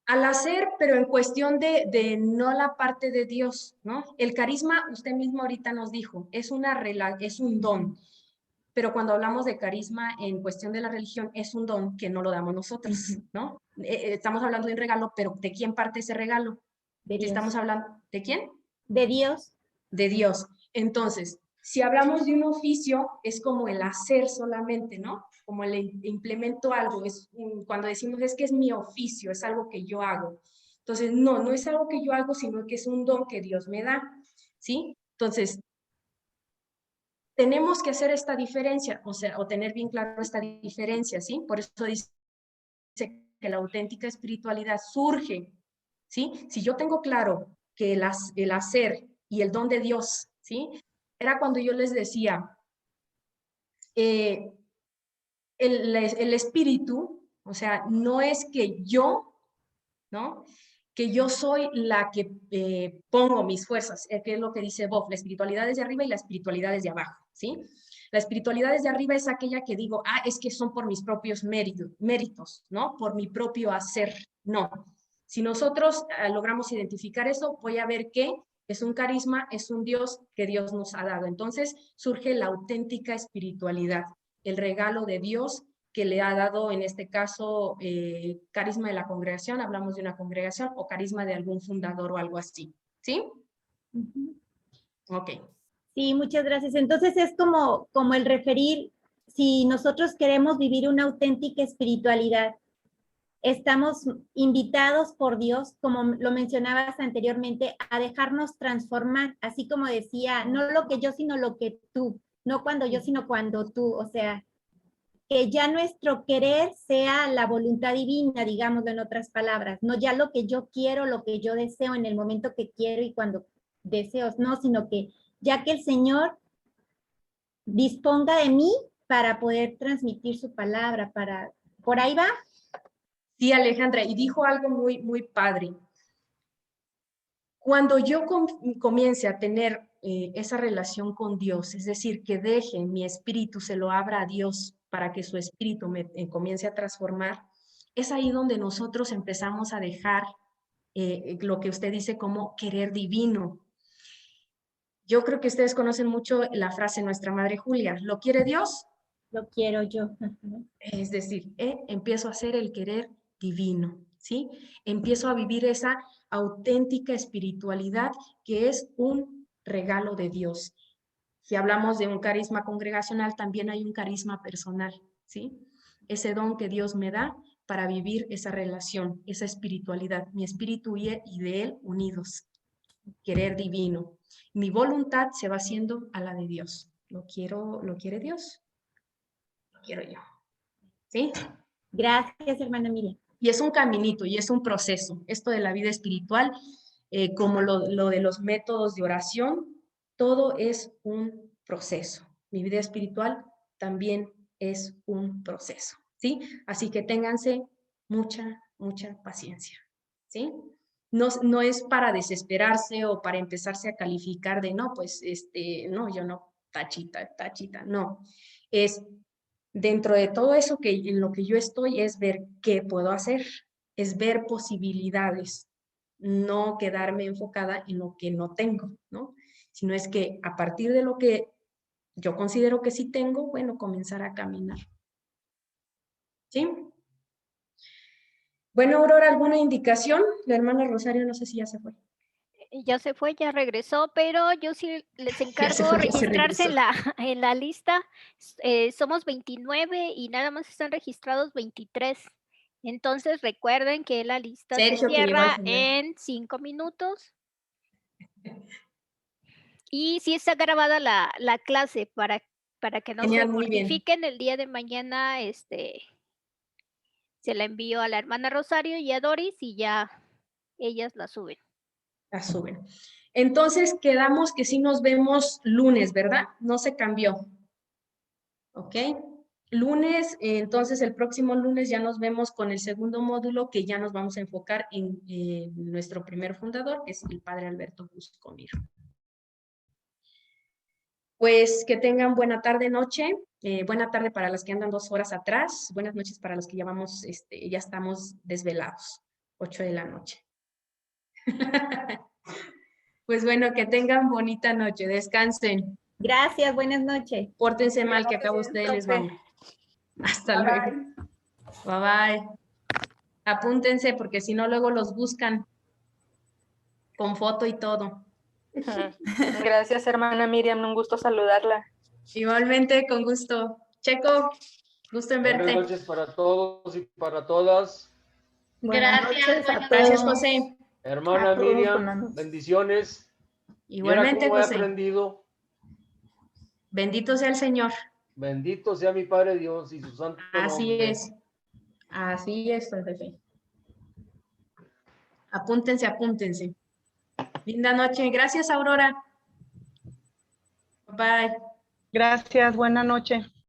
al hacer, pero en cuestión de no la parte de Dios, ¿no? El carisma, usted mismo ahorita nos dijo, es un don, pero cuando hablamos de carisma en cuestión de la religión, es un don que no lo damos nosotros, ¿no? Estamos hablando de un regalo, pero ¿de quién parte ese regalo? De Dios. Estamos hablando, ¿de quién? De Dios. De Dios. Entonces, si hablamos de un oficio, es como el hacer solamente, ¿no? Como el implemento algo, cuando decimos es que es mi oficio, es algo que yo hago. Entonces, no es algo que yo hago, sino que es un don que Dios me da, ¿sí? Entonces, tenemos que hacer esta diferencia, o tener bien claro esta diferencia, ¿sí? Por eso dice que la auténtica espiritualidad surge, ¿sí? Si yo tengo claro que el hacer y el don de Dios, ¿sí? Era cuando yo les decía, el espíritu, o sea, no es que yo, ¿no? Que yo soy la que pongo mis fuerzas, que es lo que dice Bob, la espiritualidad es de arriba y la espiritualidad es de abajo, ¿sí? La espiritualidad es de arriba es aquella que digo, es que son por mis propios méritos, ¿no? Por mi propio hacer, no. Si nosotros logramos identificar eso, voy a ver que es un carisma, es un Dios que Dios nos ha dado. Entonces surge la auténtica espiritualidad, el regalo de Dios que le ha dado, en este caso, carisma de la congregación, hablamos de una congregación, o carisma de algún fundador o algo así, ¿sí? Ok. Sí, muchas gracias. Entonces es como el referir, si nosotros queremos vivir una auténtica espiritualidad, estamos invitados por Dios, como lo mencionabas anteriormente, a dejarnos transformar, así como decía, no lo que yo, sino lo que tú, no cuando yo, sino cuando tú, o sea, que ya nuestro querer sea la voluntad divina, digamos en otras palabras, no ya lo que yo quiero, lo que yo deseo en el momento que quiero y cuando deseo, no, sino que ya que el Señor disponga de mí para poder transmitir su palabra, ¿por ahí va? Sí, Alejandra, y dijo algo muy, muy padre. Cuando yo comience a tener esa relación con Dios, es decir, que deje mi espíritu, se lo abra a Dios para que su espíritu me comience a transformar, es ahí donde nosotros empezamos a dejar lo que usted dice como querer divino. Yo creo que ustedes conocen mucho la frase de nuestra Madre Julia, ¿lo quiere Dios? Lo quiero yo. Es decir, empiezo a hacer el querer divino, ¿sí? Empiezo a vivir esa auténtica espiritualidad que es un regalo de Dios. Si hablamos de un carisma congregacional, también hay un carisma personal, ¿sí? Ese don que Dios me da para vivir esa relación, esa espiritualidad, mi espíritu y de Él unidos, querer divino. Mi voluntad se va haciendo a la de Dios. Lo quiere Dios, lo quiero yo. ¿Sí? Gracias, hermana Miriam. Y es un caminito y es un proceso. Esto de la vida espiritual, como lo de los métodos de oración, todo es un proceso. Mi vida espiritual también es un proceso, ¿sí? Así que ténganse mucha, mucha paciencia, ¿sí? No es para desesperarse o para empezarse a calificar de, no, pues, no, yo no, tachita, no. Es dentro de todo eso que en lo que yo estoy es ver qué puedo hacer, es ver posibilidades, no quedarme enfocada en lo que no tengo, ¿no? Sino es que a partir de lo que yo considero que sí tengo, bueno, comenzar a caminar. ¿Sí? Bueno, Aurora, ¿alguna indicación? La hermana Rosario, no sé si ya se fue. Ya se fue, ya regresó, pero yo sí les encargo registrarse en la lista. Somos 29 y nada más están registrados 23. Entonces recuerden que la lista se cierra en 5 minutos. Y sí está grabada la clase para que no se mortifiquen. El día de mañana se la envío a la hermana Rosario y a Doris y ya ellas la suben. La suben. Entonces quedamos que sí nos vemos lunes, ¿verdad? No se cambió. ¿Ok? Lunes, entonces el próximo lunes ya nos vemos con el segundo módulo, que ya nos vamos a enfocar en nuestro primer fundador, que es el padre Alberto Buscomir. Pues que tengan buena tarde, noche. Buena tarde para las que andan 2 horas atrás. Buenas noches para los que ya vamos, ya estamos desvelados. 8 de la noche. Pues bueno, que tengan bonita noche. Descansen. Gracias, buenas noches. Pórtense mal, que acá a ustedes les va. Hasta luego. Bye bye. Apúntense porque si no luego los buscan con foto y todo. Gracias, hermana Miriam, un gusto saludarla. Igualmente, con gusto. Checo, gusto en verte. Buenas noches para todos y para todas. Gracias, gracias, José. Hermana Miriam, bendiciones. Igualmente, ¿Cómo he José. aprendido? Bendito sea el Señor. Bendito sea mi Padre Dios y su santo Así nombre. así es, jefe. Apúntense, apúntense. Linda noche. Gracias, Aurora. Bye. Gracias, buena noche.